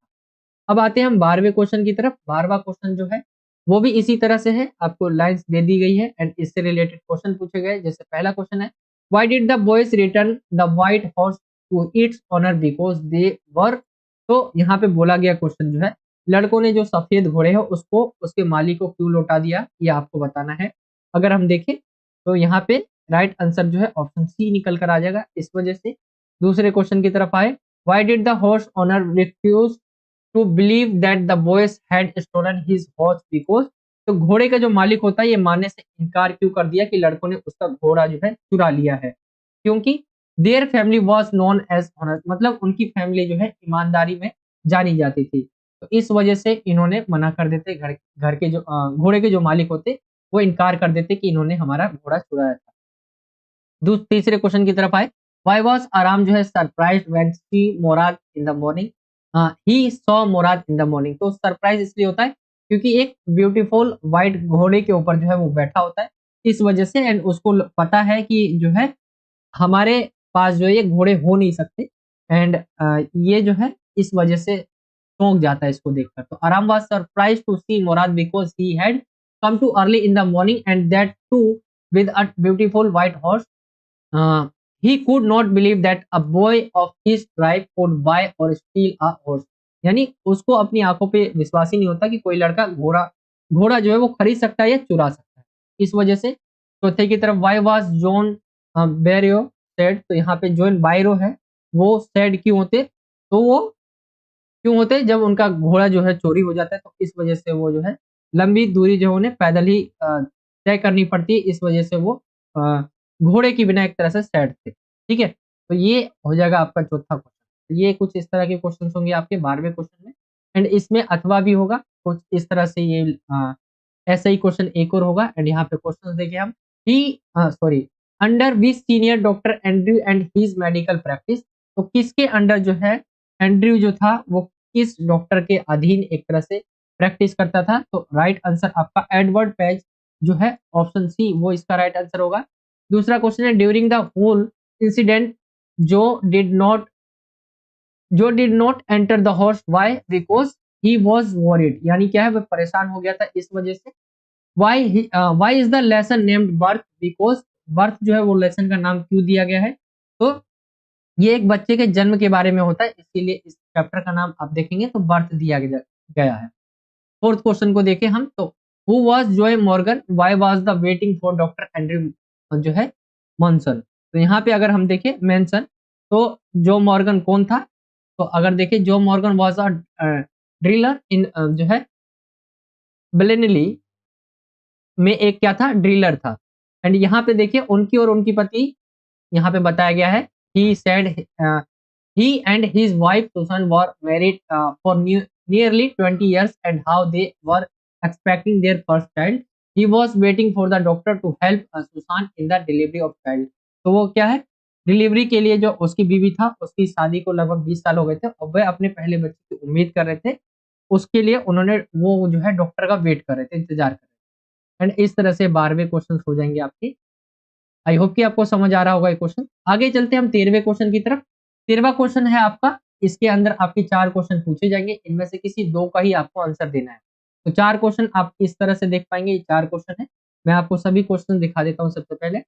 अब आते हैं हम 12वें क्वेश्चन की तरफ। 12वां क्वेश्चन जो है वो भी इसी तरह से है, आपको लाइंस दे दी गई है एंड इससे रिलेटेड क्वेश्चन पूछे गए। जैसे पहला क्वेश्चन है why did the boys return the white horse to its owner because they were. तो यहाँ पे बोला गया क्वेश्चन जो है लड़कों ने जो सफेद घोड़े है उसको उसके मालिक को क्यों लौटा दिया, ये आपको बताना है। अगर हम देखें तो यहाँ पे राइट आंसर जो है ऑप्शन सी निकल कर आ जाएगा, इस वजह से। दूसरे क्वेश्चन की तरफ आए why did the horse owner refuse to believe that the boys had stolen his horse because. तो घोड़े का जो मालिक होता है ये मानने से इनकार क्यों कर दिया कि लड़कों ने उसका घोड़ा जो है चुरा लिया है, क्योंकि their family was known as honour, मतलब उनकी फैमिली जो है ईमानदारी में जानी जाती थी, तो इस वजह से इन्होंने मना कर देते, घर के जो घोड़े के जो मालिक होते वो इनकार कर देते कि इन्होंने हमारा घोड़ा चुराया था। तीसरे क्वेश्चन की तरफ आए व्हाई वाज आराम जो है surprised when see Mourad in the morning, he saw Mourad in the morning. तो सरप्राइज इसलिए होता है क्योंकि एक ब्यूटीफुल व्हाइट घोड़े के ऊपर जो है वो बैठा होता है, इस वजह से एंड उसको पता है कि जो है हमारे पास जो है ये घोड़े हो नहीं सकते, एंड ये जो है इस वजह से चौंक जाता है इसको देखकर। तो Aram was surprise to see Mourad because he had come too early in the morning and that too with a beautiful white horse, he could not believe that a boy of his tribe could buy or steal a horse, यानी उसको अपनी आंखों पे विश्वास ही नहीं होता कि कोई लड़का घोड़ा घोड़ा जो है वो खरीद सकता है या चुरा सकता है, इस वजह से। चौथे की तरफ why was John Berio sad, तो यहाँ पे जॉन बायरो है वो सैड क्यों होते, तो वो क्यों होते जब उनका घोड़ा जो है चोरी हो जाता है, तो इस वजह से वो जो है लंबी दूरी जो है उन्हें पैदल ही तय करनी पड़ती है, इस वजह से वो अ, घोड़े की बिना एक तरह से सैड थे। ठीक है, तो ये हो जाएगा आपका चौथा क्वेश्चन। तो ये कुछ इस तरह के क्वेश्चन होंगे आपके 12वें क्वेश्चन में, एंड इसमें अथवा भी होगा कुछ इस तरह से। ये ऐसा ही क्वेश्चन एक और होगा, एंड यहाँ पे क्वेश्चन देखे हम he sorry under which senior doctor Andrew and his medical practice, तो किसके अंडर जो है एंड्रयू जो था वो किस डॉक्टर के अधीन एक तरह से प्रैक्टिस करता था? तो राइट आंसर आपका एडवर्ड पेज जो है ऑप्शन सी वो इसका राइट आंसर होगा। दूसरा क्वेश्चन है ड्यूरिंग द होल इंसिडेंट जो did not enter the horse why because he was worried, यानी क्या है वह परेशान हो गया था इस वजह से। Why is the lesson named birth because birth जो है वो लेसन का नाम क्यों दिया गया है? तो ये एक बच्चे के जन्म के बारे में होता है, इसीलिए इस चैप्टर का नाम आप देखेंगे तो बर्थ दिया गया है। फोर्थ क्वेश्चन को देखें हम तो who was Joy Morgan why was the waiting for doctor Andrew जो है मॉनसन। तो यहाँ पे अगर हम देखें मेंशन तो जो मॉर्गन कौन था? तो अगर देखें जो मॉर्गन वाज अ ड्रिलर इन जो है ब्लेनली में एक क्या था ड्रिलर था। एंड यहाँ पे देखिए उनकी और उनकी पति यहाँ पे बताया गया है he said he and his wife Susan were married for nearly 20 years and how they were expecting their first child. He was waiting for the doctor to help Susan in the delivery of child. तो वो क्या है delivery के लिए जो उसकी बीवी था उसकी शादी को लगभग 20 साल हो गए थे और वह अपने पहले बच्चे की उम्मीद कर रहे थे, उसके लिए उन्होंने वो जो है डॉक्टर का वेट कर रहे थे, इंतजार कर रहे थे। एंड इस तरह से 12वें क्वेश्चन हो जाएंगे आपके। आई होप कि आपको समझ आ रहा होगा ये क्वेश्चन। आगे चलते हैं हम 13वें क्वेश्चन की तरफ। 13वां क्वेश्चन है आपका, इसके अंदर आपके 4 क्वेश्चन पूछे जाएंगे, इनमें से किसी 2 का ही आपको आंसर देना है। तो 4 क्वेश्चन आप इस तरह से देख पाएंगे, ये 4 क्वेश्चन है। मैं आपको सभी क्वेश्चन दिखा देता हूँ सबसे पहले।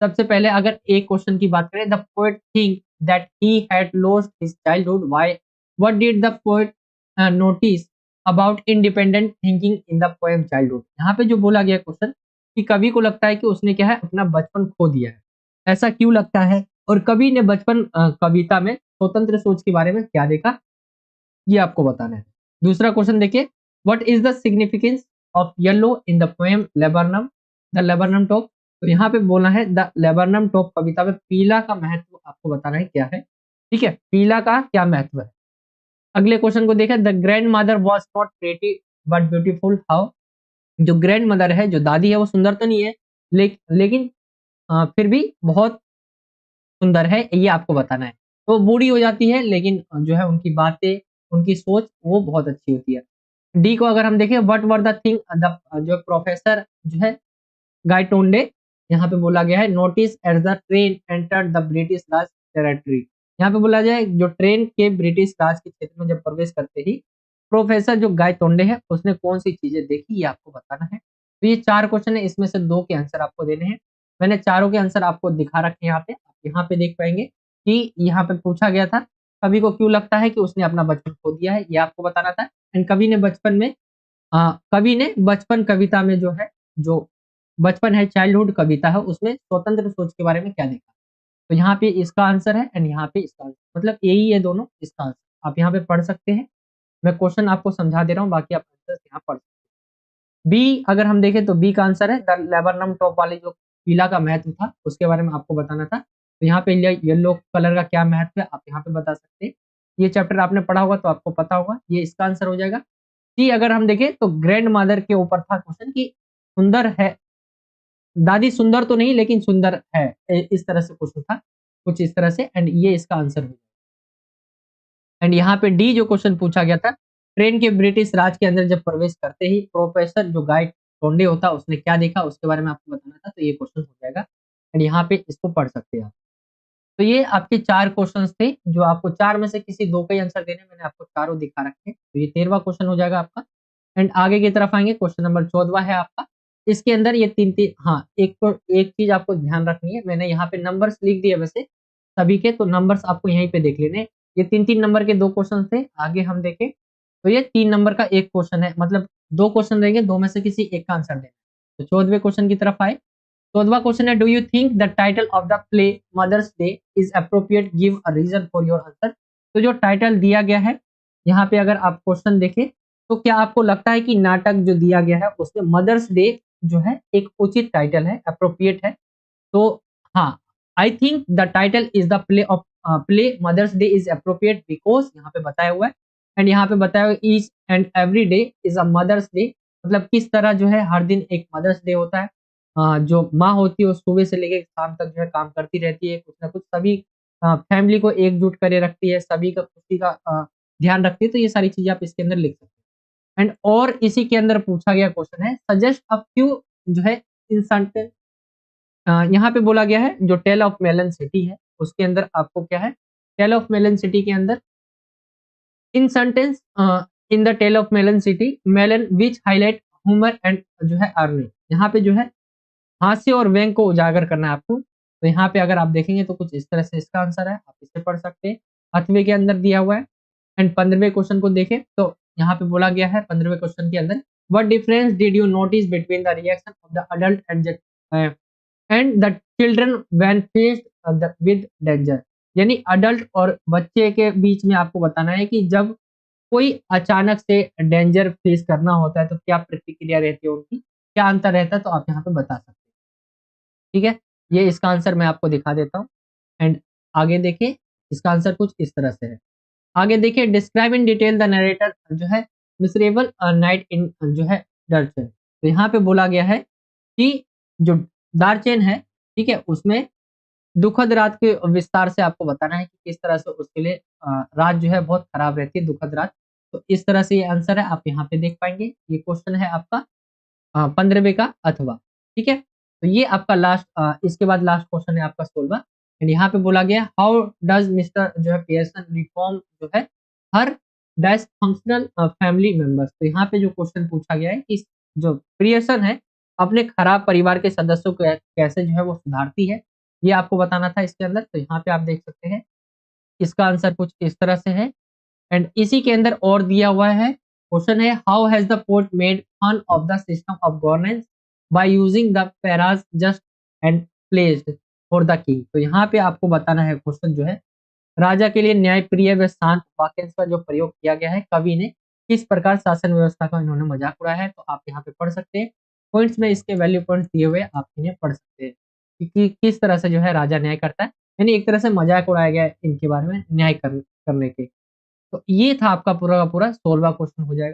सबसे पहले अगर एक क्वेश्चन की बात करें, the poet think that he had lost his childhood why what did the poet notice about independent thinking in the poem childhood. यहाँ पे जो बोला गया क्वेश्चन कि कवि को लगता है कि उसने क्या है अपना बचपन खो दिया है, ऐसा क्यों लगता है? और कवि ने बचपन कविता में स्वतंत्र सोच के बारे में क्या देखा, ये आपको बताना है। दूसरा क्वेश्चन देखिए, what is the significance of yellow in the poem laburnum the laburnum top. तो यहाँ पे बोलना है द लेबरनम टॉप कविता में पीला का महत्व आपको बताना है क्या है, ठीक है, पीला का क्या महत्व है। अगले क्वेश्चन को देखें, the grand mother was not pretty but beautiful how. जो ग्रैंड मदर है, जो दादी है, वो सुंदर तो नहीं है लेकिन फिर भी बहुत सुंदर है, ये आपको बताना है। तो बूढ़ी हो जाती है लेकिन जो है उनकी बातें, उनकी सोच वो बहुत अच्छी होती है। डी को अगर हम देखें, what were the thing the जो प्रोफेसर जो है गायटोंडे, यहाँ पे बोला गया है notice as the train entered the British Raj territory. यहाँ पे बोला जाए जो ट्रेन के ब्रिटिश राज के क्षेत्र में जब प्रवेश करते ही प्रोफेसर जो गायतोंडे है उसने कौन सी चीजें देखी, ये आपको बताना है। तो ये 4 क्वेश्चन है, इसमें से 2 के आंसर आपको देने हैं। मैंने चारों के आंसर आपको दिखा रखे हैं यहाँ पे, आप यहाँ पे देख पाएंगे कि यहाँ पे पूछा गया था कवि को क्यों लगता है कि उसने अपना बचपन खो दिया है, ये आपको बताना था। एंड कवि ने बचपन कविता में जो है, जो बचपन है चाइल्डहुड कविता है, उसमें स्वतंत्र सोच के बारे में क्या देखा। तो यहाँ पे इसका आंसर है एंड यहाँ पे इसका आंसर, मतलब यही है दोनों इसका आंसर। आप यहाँ पे पढ़ सकते हैं, मैं क्वेश्चन आपको समझा दे रहा हूँ, बाकी आप आंसर यहाँ पढ़ सकते हैं। बी अगर हम देखें तो बी का आंसर है द लेबरनम टॉप वाले जो पीला का महत्व था उसके बारे में आपको बताना था। तो यहाँ पे येलो कलर का क्या महत्व है आप यहाँ पे बता सकते हैं। ये चैप्टर आपने पढ़ा होगा तो आपको पता होगा, ये इसका आंसर हो जाएगा। सी अगर हम देखें तो ग्रैंड मदर के ऊपर था क्वेश्चन की सुंदर है, दादी सुंदर तो नहीं लेकिन सुंदर है, इस तरह से क्वेश्चन था, कुछ इस तरह से। एंड ये इसका आंसर हो। एंड यहाँ पे डी जो क्वेश्चन पूछा गया था, ट्रेन के ब्रिटिश राज के अंदर जब प्रवेश करते ही प्रोफेसर जो गाइड टोंडे होता उसने क्या देखा उसके बारे में आपको बताना था, तो ये क्वेश्चन हो जाएगा। एंड यहाँ पे इसको पढ़ सकते हैं आप। तो ये आपके 4 क्वेश्चंस थे, जो आपको 4 में से किसी 2 का ही आंसर देने, मैंने आपको चारों दिखा रखे हैं। तो ये 13वां क्वेश्चन हो जाएगा आपका। एंड आगे की तरफ आएंगे, क्वेश्चन नंबर 14वां है आपका। इसके अंदर ये 3-3 हाँ, एक चीज आपको ध्यान रखनी है, मैंने यहाँ पे नंबर्स लिख दिए वैसे सभी के, तो नंबर्स आपको यहीं पे देख लेने। ये 3-3 नंबर के 2 क्वेश्चन थे। आगे हम देखें तो ये 3 नंबर का 1 क्वेश्चन है, मतलब 2 क्वेश्चन रहेंगे, 2 में से किसी एक का आंसर देना। तो 14वें क्वेश्चन की तरफ आए। 14वां क्वेश्चन है, do you think the title of the play Mother's Day is appropriate, give a reason for your answer. तो जो टाइटल दिया गया है यहाँ पे अगर आप क्वेश्चन देखें तो क्या आपको लगता है कि नाटक जो दिया गया है उसमें मदर्स डे जो है एक उचित टाइटल है, अप्रोप्रिएट है? तो हाँ, I think the title is the play Mother's Day is appropriate because यहाँ पे बताया हुआ है। एंड यहाँ पे बताया हुआ each and every day is a mother's day, मतलब किस तरह जो है हर दिन एक मदर्स डे होता है। जो माँ होती है वो सुबह से लेकर शाम तक जो है काम करती रहती है, कुछ ना कुछ, सभी फैमिली को एकजुट करे रखती है, सभी का खुशी का ध्यान रखते हैं, तो ये सारी चीजें आप इसके अंदर लिख सकते हैं। एंड और इसी के अंदर पूछा गया क्वेश्चन है, सजेस्ट अ फ्यू जो है इंस्टेंट, यहाँ पे बोला गया है जो टेल ऑफ मेलन सिटी है उसके अंदर आपको क्या है, टेल ऑफ मेलन सिटी के अंदर in sentence in the tale of melon city melon which highlight humour and जो है अर्निंग, यहाँ पे जो है हास्य और व्यंग को उजागर करना है आपको। तो यहाँ पे अगर आप देखेंगे तो कुछ इस तरह से इसका आंसर है, आप इसे पढ़ सकते हैं, 8वें के अंदर दिया हुआ है। एंड 15वें क्वेश्चन को देखें तो यहाँ पे बोला गया है 15वें क्वेश्चन के अंदर, what difference did you notice between the reaction of the adult and the children when faced with danger, यानी अडल्ट और बच्चे के बीच में आपको बताना है कि जब कोई अचानक से डेंजर फेस करना होता है तो क्या प्रतिक्रिया रहती है उनकी, क्या अंतर रहता है, तो आप यहाँ पे बता सकते हैं। ठीक है, ये इसका आंसर मैं आपको दिखा देता हूँ। एंड आगे देखिए, इसका आंसर कुछ इस तरह से है। आगे देखिए, describe in detail the narrator जो है मिसरेबल नाइट इन जो है डरचन, तो यहाँ पे बोला गया है कि जो दारचेन है, ठीक है, उसमें दुखद रात के विस्तार से आपको बताना है कि किस तरह से उसके लिए रात जो है बहुत खराब रहती है, दुखद रात। तो इस तरह से ये आंसर है, आप यहाँ पे देख पाएंगे। ये क्वेश्चन है आपका 15वें का अथवा, ठीक है। तो ये आपका लास्ट, इसके बाद लास्ट क्वेश्चन है आपका 16वां। एंड यहाँ पे बोला गया हाउ डज मिस्टर जो है पियर्सन रिफॉर्म जो है हर डैश फंक्शनल फैमिली मेंबर्स, तो यहाँ पे जो क्वेश्चन पूछा गया है कि जो पियर्सन है अपने खराब परिवार के सदस्यों को कैसे जो है वो सुधारती है, ये आपको बताना था इसके अंदर। तो यहाँ पे आप देख सकते हैं, इसका आंसर कुछ इस तरह से है। एंड इसी के अंदर और दिया हुआ है, क्वेश्चन है how has the poet made fun of the system of governance by using the parades just and placed for the king, तो यहाँ पे आपको बताना है क्वेश्चन जो है राजा के लिए न्यायप्रिय व शांत वाक्यांश का जो प्रयोग किया गया है कवि ने, किस प्रकार शासन व्यवस्था का इन्होंने मजाक उड़ाया है, तो आप यहाँ पे पढ़ सकते हैं। पॉइंट्स में इसके वैल्यू पॉइंट्स दिए हुए आप इन्हें पढ़ सकते हैं कि किस तरह से जो है राजा न्याय करता है, यानी एक तरह से मजाक उड़ाया गया है इनके बारे में न्याय करने के। तो ये था आपका पूरा का पूरा 16वां क्वेश्चन हो जाएगा।